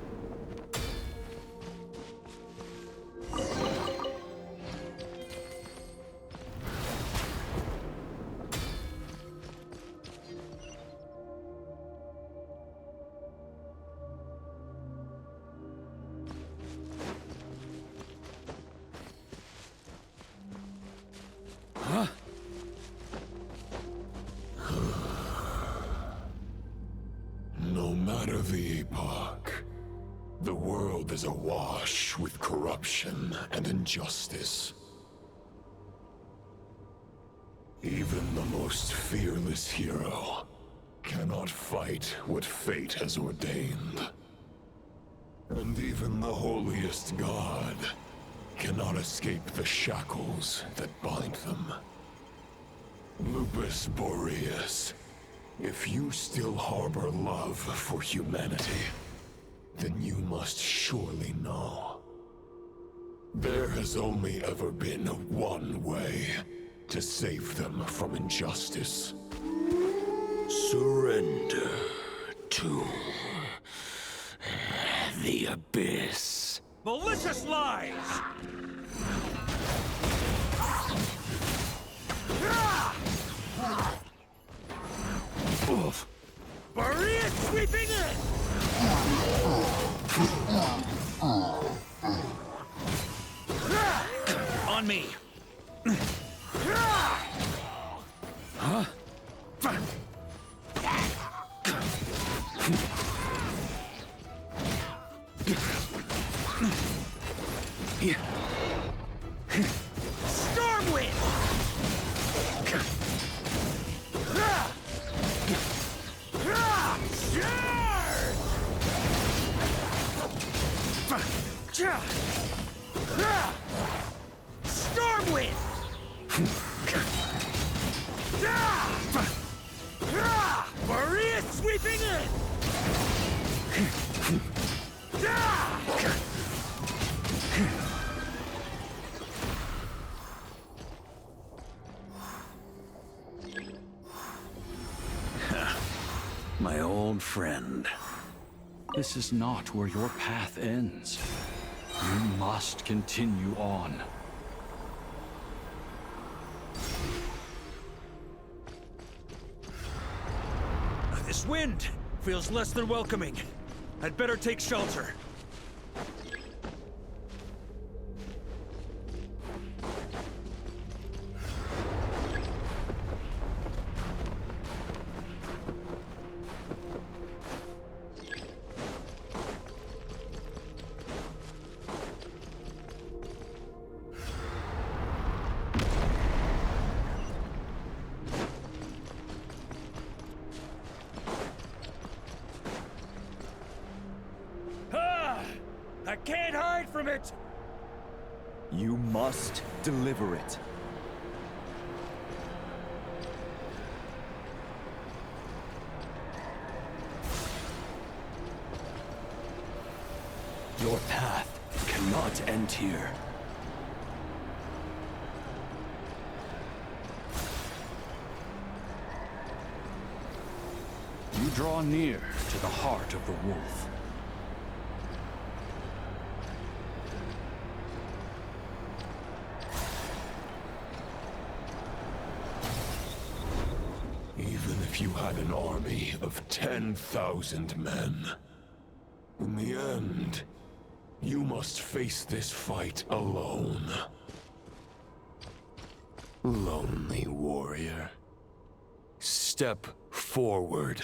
No matter the epoch, the world is awash with corruption and injustice. Even the most fearless hero cannot fight what fate has ordained. And even the holiest god cannot escape the shackles that bind them. Lupus Boreas, if you still harbor love for humanity, then you must surely know. There has only ever been one way to save them from injustice. Surrender to the abyss. Malicious lies! Oof. Maria sweeping in! On me! Huh? Stormwind! Stormwind! Maria sweeping in! My old friend. This is not where your path ends. You must continue on. This wind feels less than welcoming. I'd better take shelter. I can't hide from it! You must deliver it. Your path cannot end here. You draw near to the heart of the wolf. Even if you had an army of 10,000 men, in the end, you must face this fight alone. Lonely warrior. Step forward.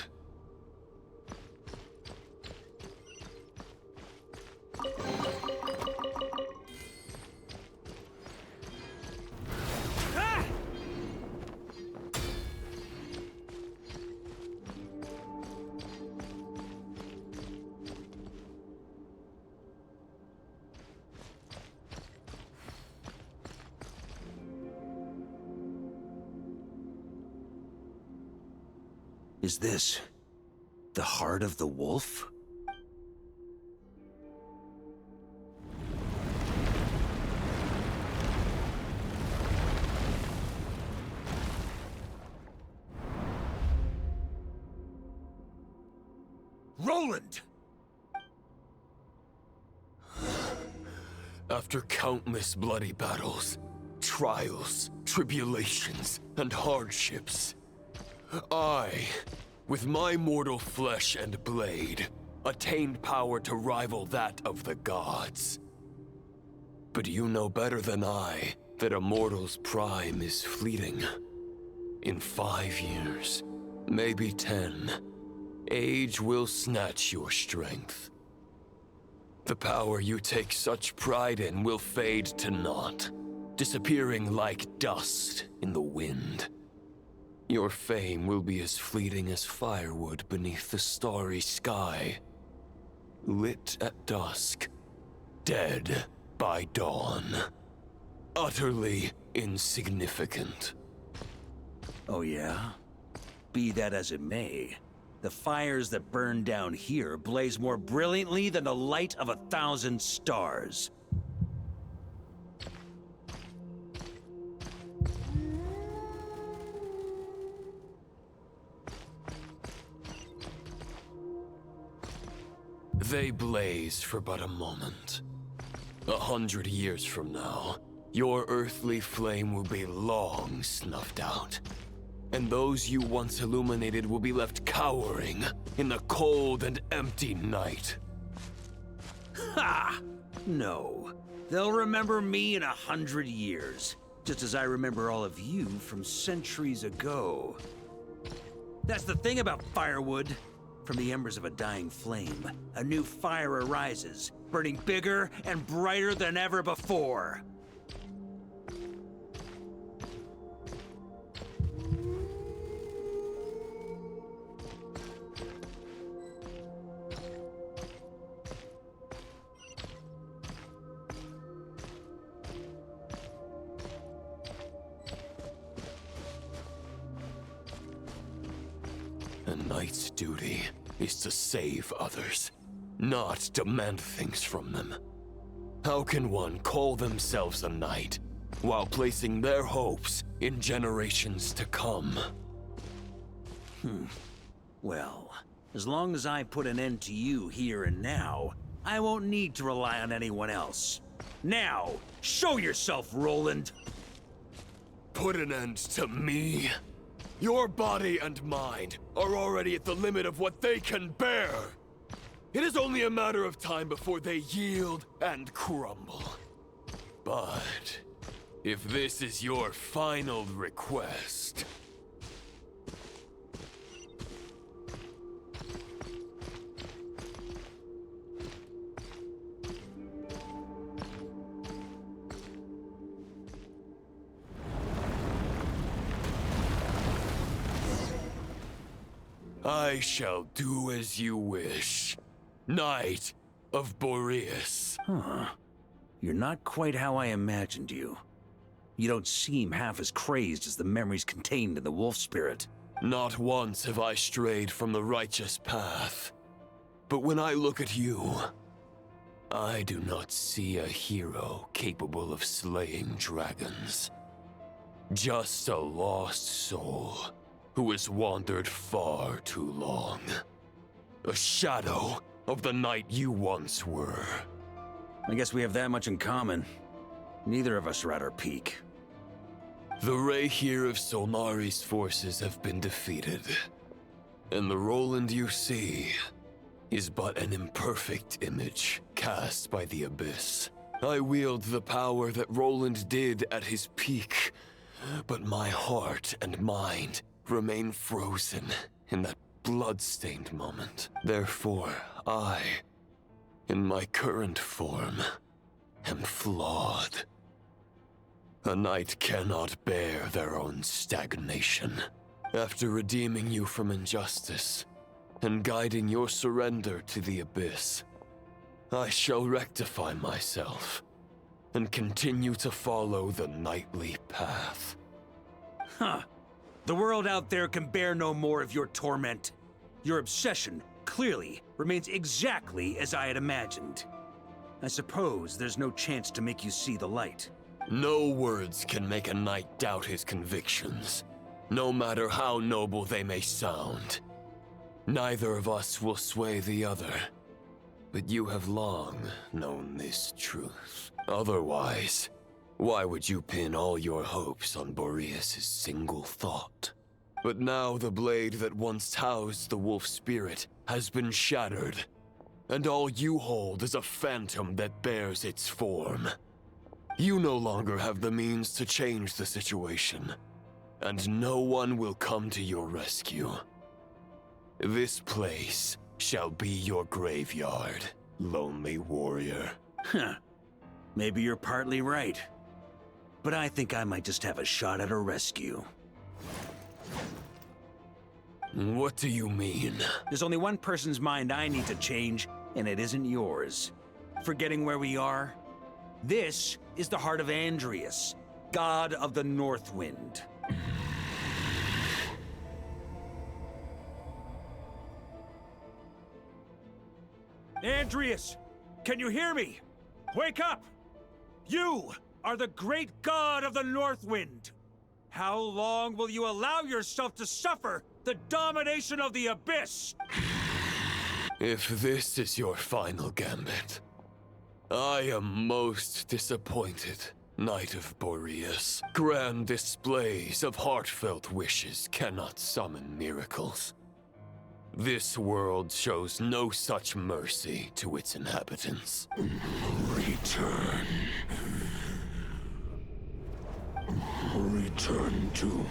Is this the heart of the wolf? Roland! After countless bloody battles, trials, tribulations, and hardships, I, with my mortal flesh and blade, attained power to rival that of the gods. But you know better than I that a mortal's prime is fleeting. In 5 years, maybe 10, age will snatch your strength. The power you take such pride in will fade to naught, disappearing like dust in the wind. Your fame will be as fleeting as firewood beneath the starry sky, lit at dusk, dead by dawn, utterly insignificant. Oh yeah? Be that as it may, The fires that burn down here blaze more brilliantly than the light of 1,000 stars. They blaze for but a moment. 100 years from now, your earthly flame will be long snuffed out. And those you once illuminated will be left cowering in the cold and empty night. Ha! No. They'll remember me in 100 years, just as I remember all of you from centuries ago. That's the thing about firewood. From the embers of a dying flame, a new fire arises, burning bigger and brighter than ever before. A knight's duty is to save others, not demand things from them. How can one call themselves a knight while placing their hopes in generations to come? Well, as long as I put an end to you here and now, I won't need to rely on anyone else. Now, show yourself, Roland! Put an end to me? Your body and mind are already at the limit of what they can bear. It is only a matter of time before they yield and crumble. But if this is your final request... I shall do as you wish. Knight of Boreas. Huh. You're not quite how I imagined you. You don't seem half as crazed as the memories contained in the wolf spirit. Not once have I strayed from the righteous path. But when I look at you, I do not see a hero capable of slaying dragons. Just a lost soul who has wandered far too long. A shadow of the knight you once were. I guess we have that much in common. Neither of us are at our peak. The Rayhir of Solnari's forces have been defeated. And the Roland you see is but an imperfect image cast by the Abyss. I wield the power that Roland did at his peak, but my heart and mind remain frozen in that blood-stained moment. Therefore, I, in my current form, am flawed. A knight cannot bear their own stagnation. After redeeming you from injustice and guiding your surrender to the Abyss, I shall rectify myself and continue to follow the knightly path. Huh. The world out there can bear no more of your torment. Your obsession, clearly, remains exactly as I had imagined. I suppose there's no chance to make you see the light. No words can make a knight doubt his convictions, no matter how noble they may sound. Neither of us will sway the other, but you have long known this truth. Otherwise, why would you pin all your hopes on Boreas' single thought? But now the blade that once housed the wolf spirit has been shattered, and all you hold is a phantom that bears its form. You no longer have the means to change the situation, and no one will come to your rescue. This place shall be your graveyard, lonely warrior. Huh. Maybe you're partly right. But I think I might just have a shot at a rescue. What do you mean? There's only one person's mind I need to change, and it isn't yours. Forgetting where we are? This is the heart of Andrias, god of the North Wind. Andreas, can you hear me? Wake up! You are the great god of the Northwind. How long will you allow yourself to suffer the domination of the Abyss? If this is your final gambit, I am most disappointed, Knight of Boreas. Grand displays of heartfelt wishes cannot summon miracles. This world shows no such mercy to its inhabitants. Return. Return to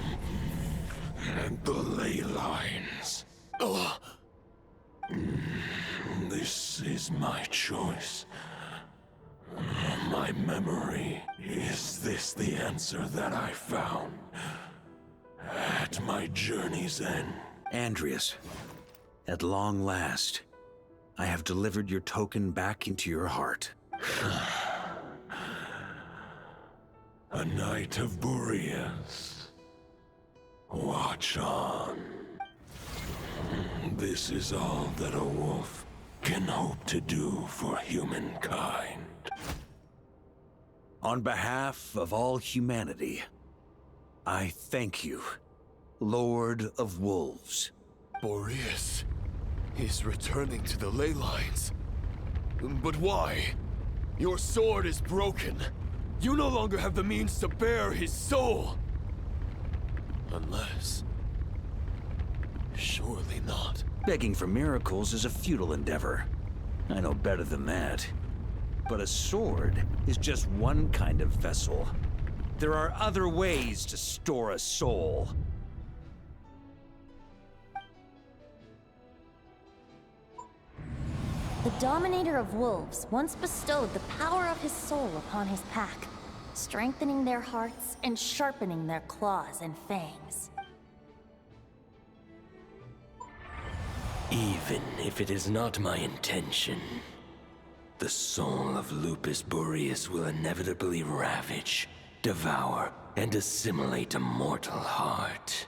the ley lines. This is my choice. My memory. Is this the answer that I found at my journey's end? Andreas, at long last, I have delivered your token back into your heart. A Knight of Boreas. Watch on. This is all that a wolf can hope to do for humankind. On behalf of all humanity, I thank you, Lord of Wolves. Boreas is returning to the ley lines. But why? Your sword is broken. You no longer have the means to bear his soul. Unless... surely not. Begging for miracles is a futile endeavor. I know better than that. But a sword is just one kind of vessel. There are other ways to store a soul. The Dominator of Wolves once bestowed the power of his soul upon his pack, strengthening their hearts and sharpening their claws and fangs. Even if it is not my intention, the soul of Lupus Boreas will inevitably ravage, devour, and assimilate a mortal heart.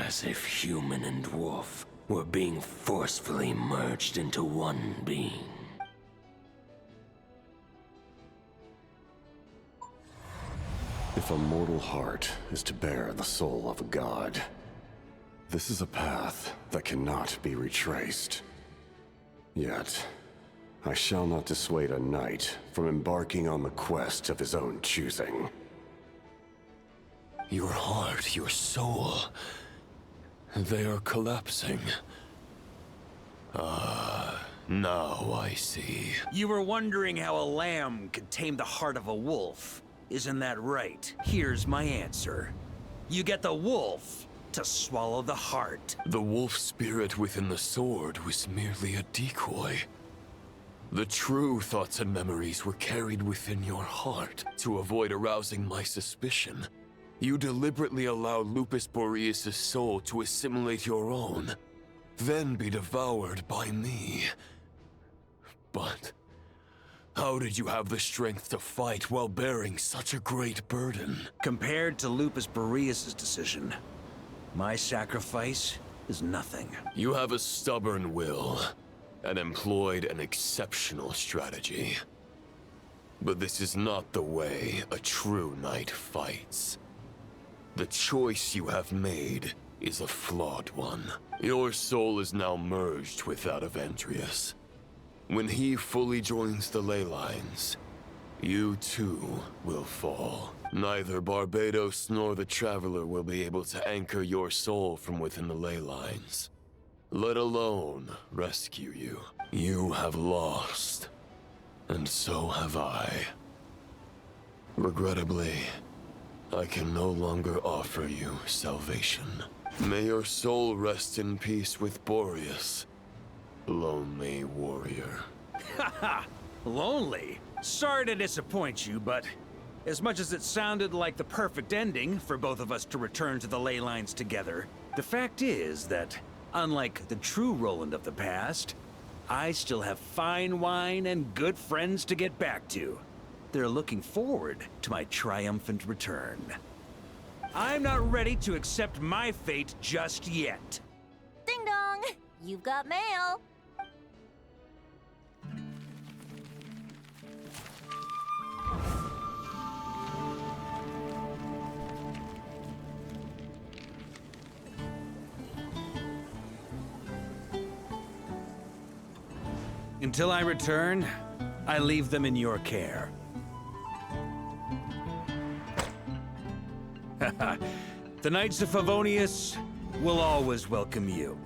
As if human and wolf were being forcefully merged into one being. If a mortal heart is to bear the soul of a god, this is a path that cannot be retraced. Yet, I shall not dissuade a knight from embarking on the quest of his own choosing. Your heart, your soul... they are collapsing. Now I see. You were wondering how a lamb could tame the heart of a wolf. Isn't that right? Here's my answer. You get the wolf to swallow the heart. The wolf spirit within the sword was merely a decoy. The true thoughts and memories were carried within your heart. To avoid arousing my suspicion, you deliberately allow Lupus Boreas' soul to assimilate your own, then be devoured by me. But how did you have the strength to fight while bearing such a great burden? Compared to Lupus Boreas' decision, my sacrifice is nothing. You have a stubborn will, and employed an exceptional strategy. But this is not the way a true knight fights. The choice you have made is a flawed one. Your soul is now merged with that of Andreas. When he fully joins the ley lines, you too will fall. Neither Barbados nor the Traveler will be able to anchor your soul from within the ley lines, let alone rescue you. You have lost, and so have I. Regrettably, I can no longer offer you salvation. May your soul rest in peace with Boreas, lonely warrior. Haha! Lonely? Sorry to disappoint you, but as much as it sounded like the perfect ending for both of us to return to the ley lines together, the fact is that, unlike the true Roland of the past, I still have fine wine and good friends to get back to. They're looking forward to my triumphant return. I'm not ready to accept my fate just yet. Ding dong! You've got mail! Until I return, I leave them in your care. The Knights of Favonius will always welcome you.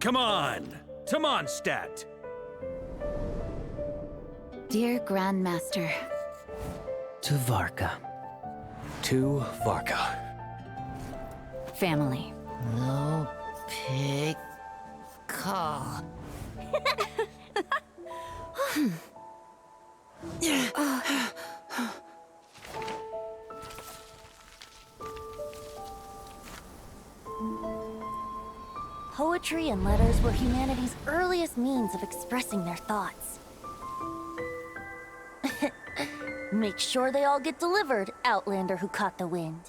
Come on, to Mondstadt. Dear Grandmaster. To Varka. To Varka. Family. No pig call. Poetry and letters were humanity's earliest means of expressing their thoughts. Make sure they all get delivered, Outlander who caught the wind.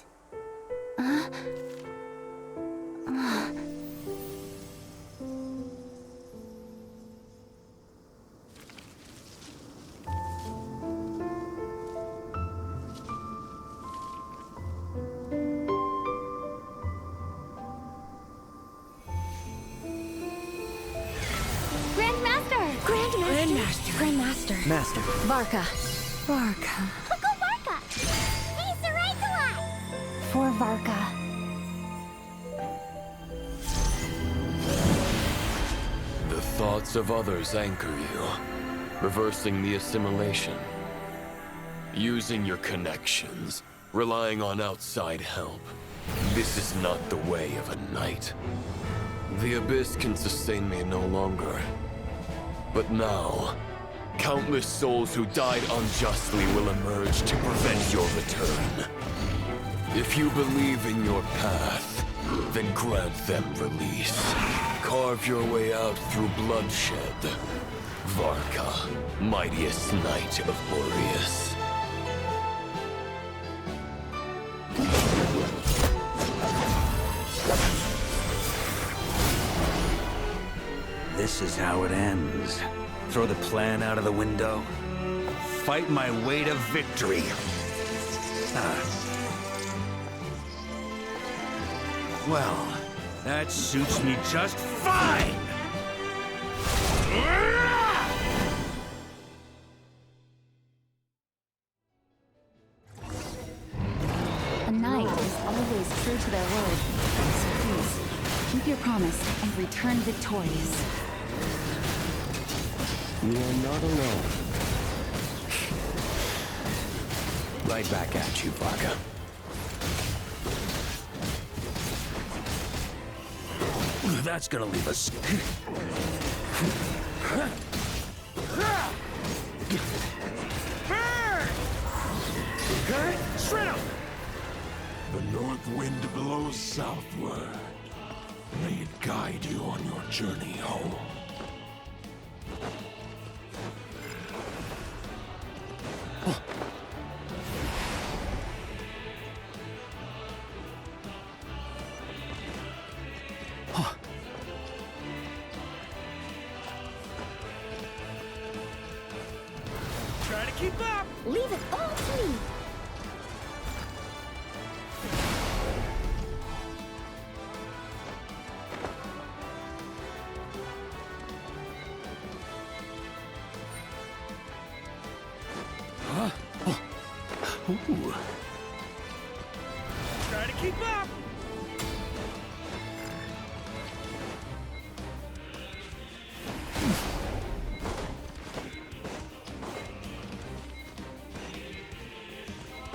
Grandmaster. Master. Varka. Uncle Varka! He's the right to us! For Varka. The thoughts of others anchor you, reversing the assimilation. Using your connections, relying on outside help. This is not the way of a knight. The Abyss can sustain me no longer. But now, countless souls who died unjustly will emerge to prevent your return. If you believe in your path, then grant them release. Carve your way out through bloodshed. Varka, mightiest knight of Boreas. This is how it ends. Throw the plan out of the window. Fight my way to victory. Well, that suits me just fine! A knight is always true to their word. So please, keep your promise and return victorious. You are not alone. Right back at you, Varka. That's gonna leave us. Shred him! The north wind blows southward. May it guide you on your journey home. Try to keep up! Leave it all to me! Ooh. Try to keep up!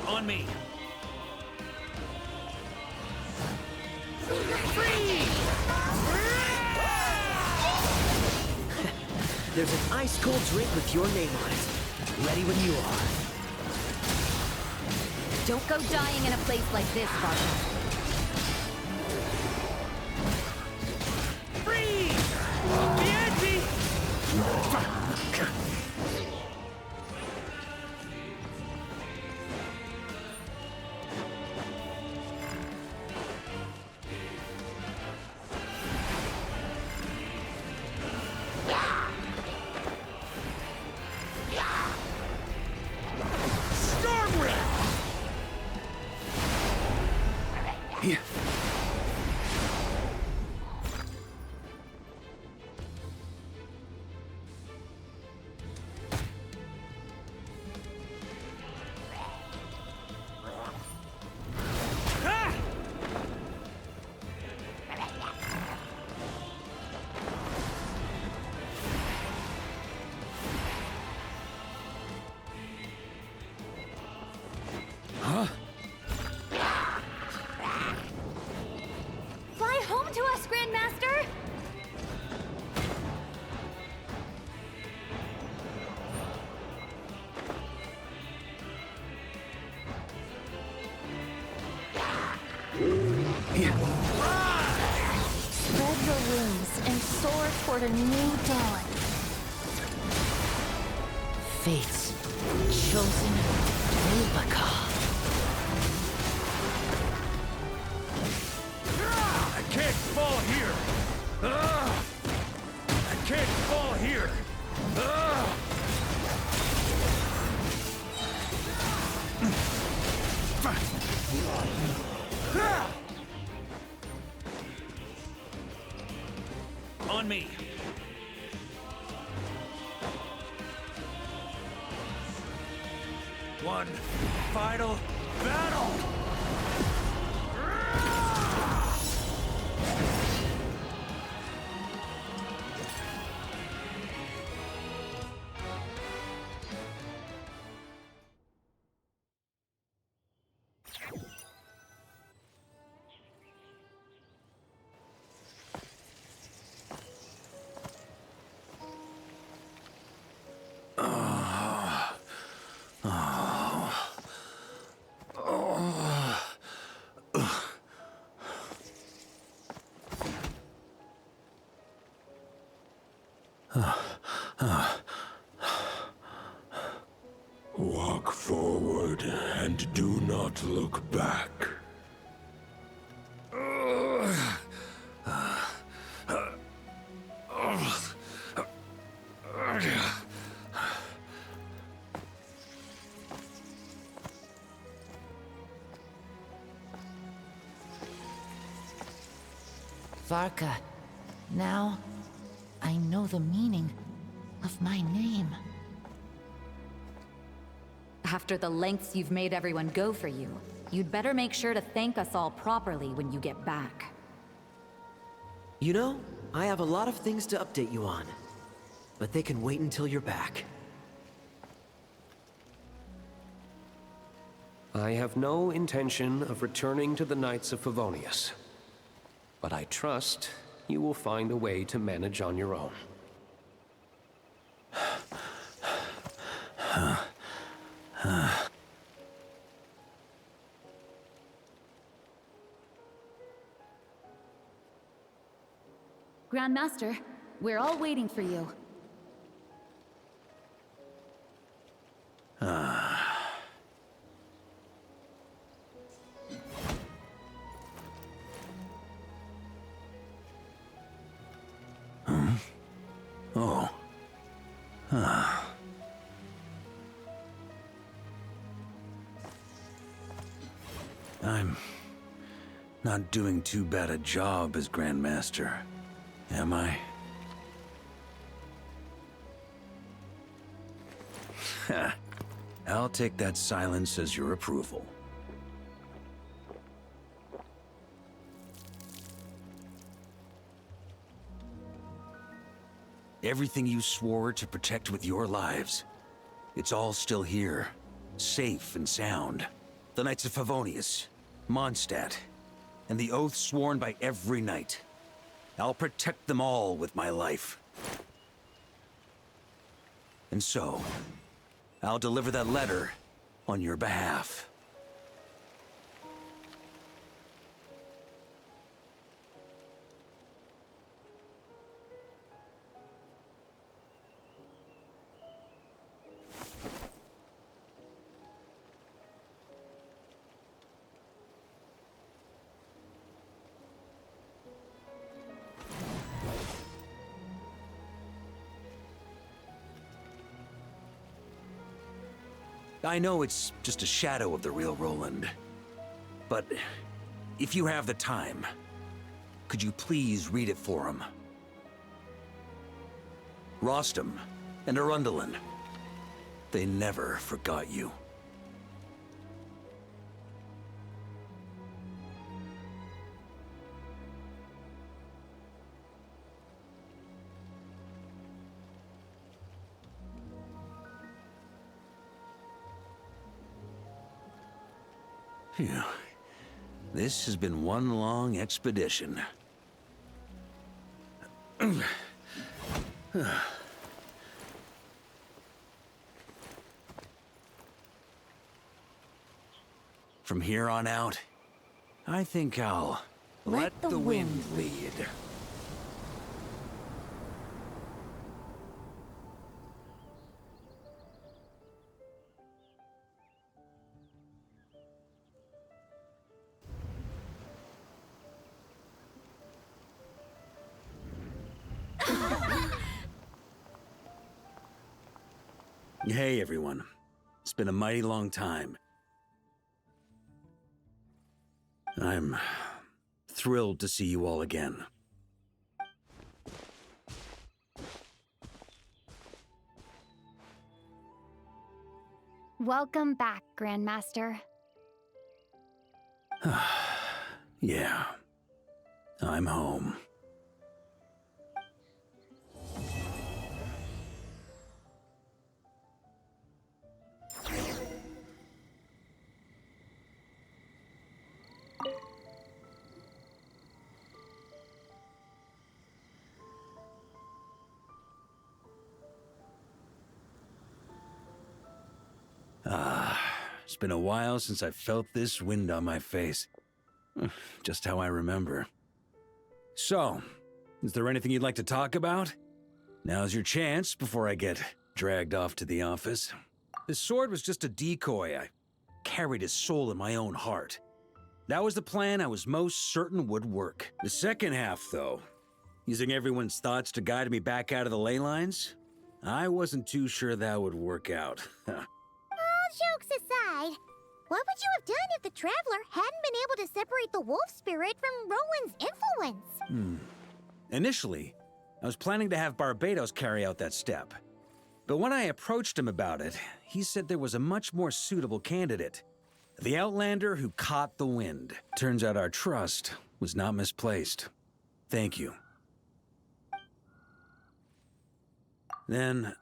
On me! There's an ice-cold drink with your name on it. Ready when you are. Don't go dying in a place like this, Varka. Freeze! Bianchi! Fly home to us, Grandmaster! Spread your wings and soar toward a new dawn. Fate's chosen replica. I can't fall here! I can't fall here! On me. One final battle! Walk forward and do not look back. Varka, now I know the meaning of my name. After the lengths you've made everyone go for you, you'd better make sure to thank us all properly when you get back. You know, I have a lot of things to update you on, but they can wait until you're back. I have no intention of returning to the Knights of Favonius. But I trust you will find a way to manage on your own. Grandmaster, we're all waiting for you. Oh. I'm not doing too bad a job as Grandmaster, am I? I'll take that silence as your approval. Everything you swore to protect with your lives, it's all still here, safe and sound. The Knights of Favonius, Mondstadt, and the oath sworn by every knight. I'll protect them all with my life. And so, I'll deliver that letter on your behalf. I know it's just a shadow of the real Roland, but If you have the time, could you please read it for him? Rostam and Arundelen, they never forgot you. Phew. This has been one long expedition. From here on out, I think I'll let the wind lead. Hey, everyone. It's been a mighty long time. I'm thrilled to see you all again. Welcome back, Grandmaster. Yeah, I'm home. It's been a while since I felt this wind on my face. Just how I remember. So, is there anything you'd like to talk about? Now's your chance before I get dragged off to the office. This sword was just a decoy. I carried his soul in my own heart. That was the plan I was most certain would work. The second half, though, using everyone's thoughts to guide me back out of the ley lines, I wasn't too sure that would work out. All jokes aside, what would you have done if the Traveler hadn't been able to separate the wolf spirit from Roland's influence? Initially, I was planning to have Barbatos carry out that step. But when I approached him about it, he said there was a much more suitable candidate. The Outlander who caught the wind. Turns out our trust was not misplaced. Thank you. Then,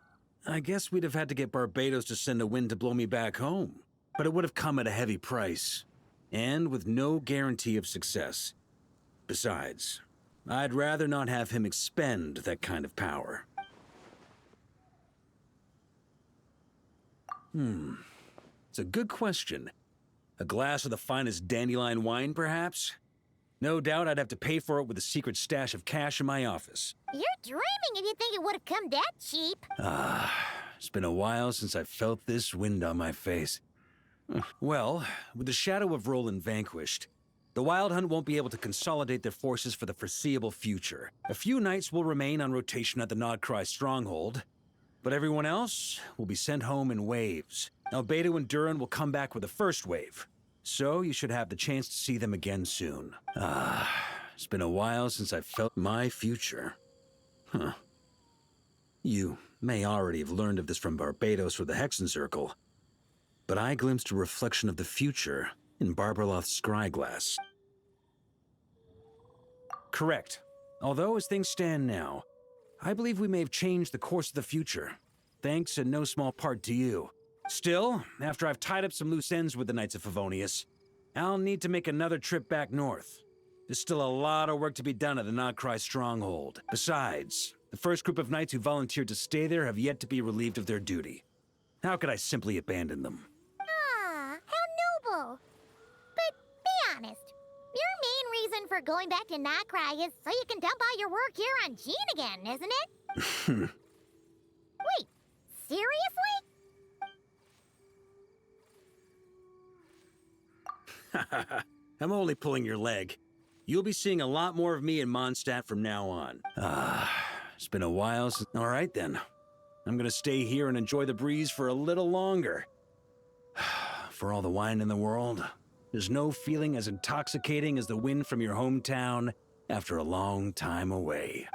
I guess we'd have had to get Barbatos to send a wind to blow me back home. But it would have come at a heavy price, and with no guarantee of success. Besides, I'd rather not have him expend that kind of power. It's a good question. A glass of the finest dandelion wine, perhaps? No doubt I'd have to pay for it with a secret stash of cash in my office. You're dreaming if you think it would have come that cheap. It's been a while since I felt this wind on my face. Well, with the shadow of Roland vanquished, the Wild Hunt won't be able to consolidate their forces for the foreseeable future. A few knights will remain on rotation at the Nodcry stronghold, but everyone else will be sent home in waves. Albedo and Durin will come back with the first wave, so you should have the chance to see them again soon. It's been a while since I felt my future. You may already have learned of this from Barbatos or the Hexen Circle, but I glimpsed a reflection of the future in Barbarloth's scryglass. Correct. Although, as things stand now, I believe we may have changed the course of the future, thanks in no small part to you. Still, after I've tied up some loose ends with the Knights of Favonius, I'll need to make another trip back north. There's still a lot of work to be done at the Nodcry stronghold. Besides, the first group of knights who volunteered to stay there have yet to be relieved of their duty. How could I simply abandon them? How noble. But be honest, your main reason for going back to Nodcry is so you can dump all your work here on Gene again, isn't it? Wait, seriously? I'm only pulling your leg. You'll be seeing a lot more of me in Mondstadt from now on. It's been a while since... All right, then. I'm gonna stay here and enjoy the breeze for a little longer. For all the wine in the world, There's no feeling as intoxicating as the wind from your hometown after a long time away.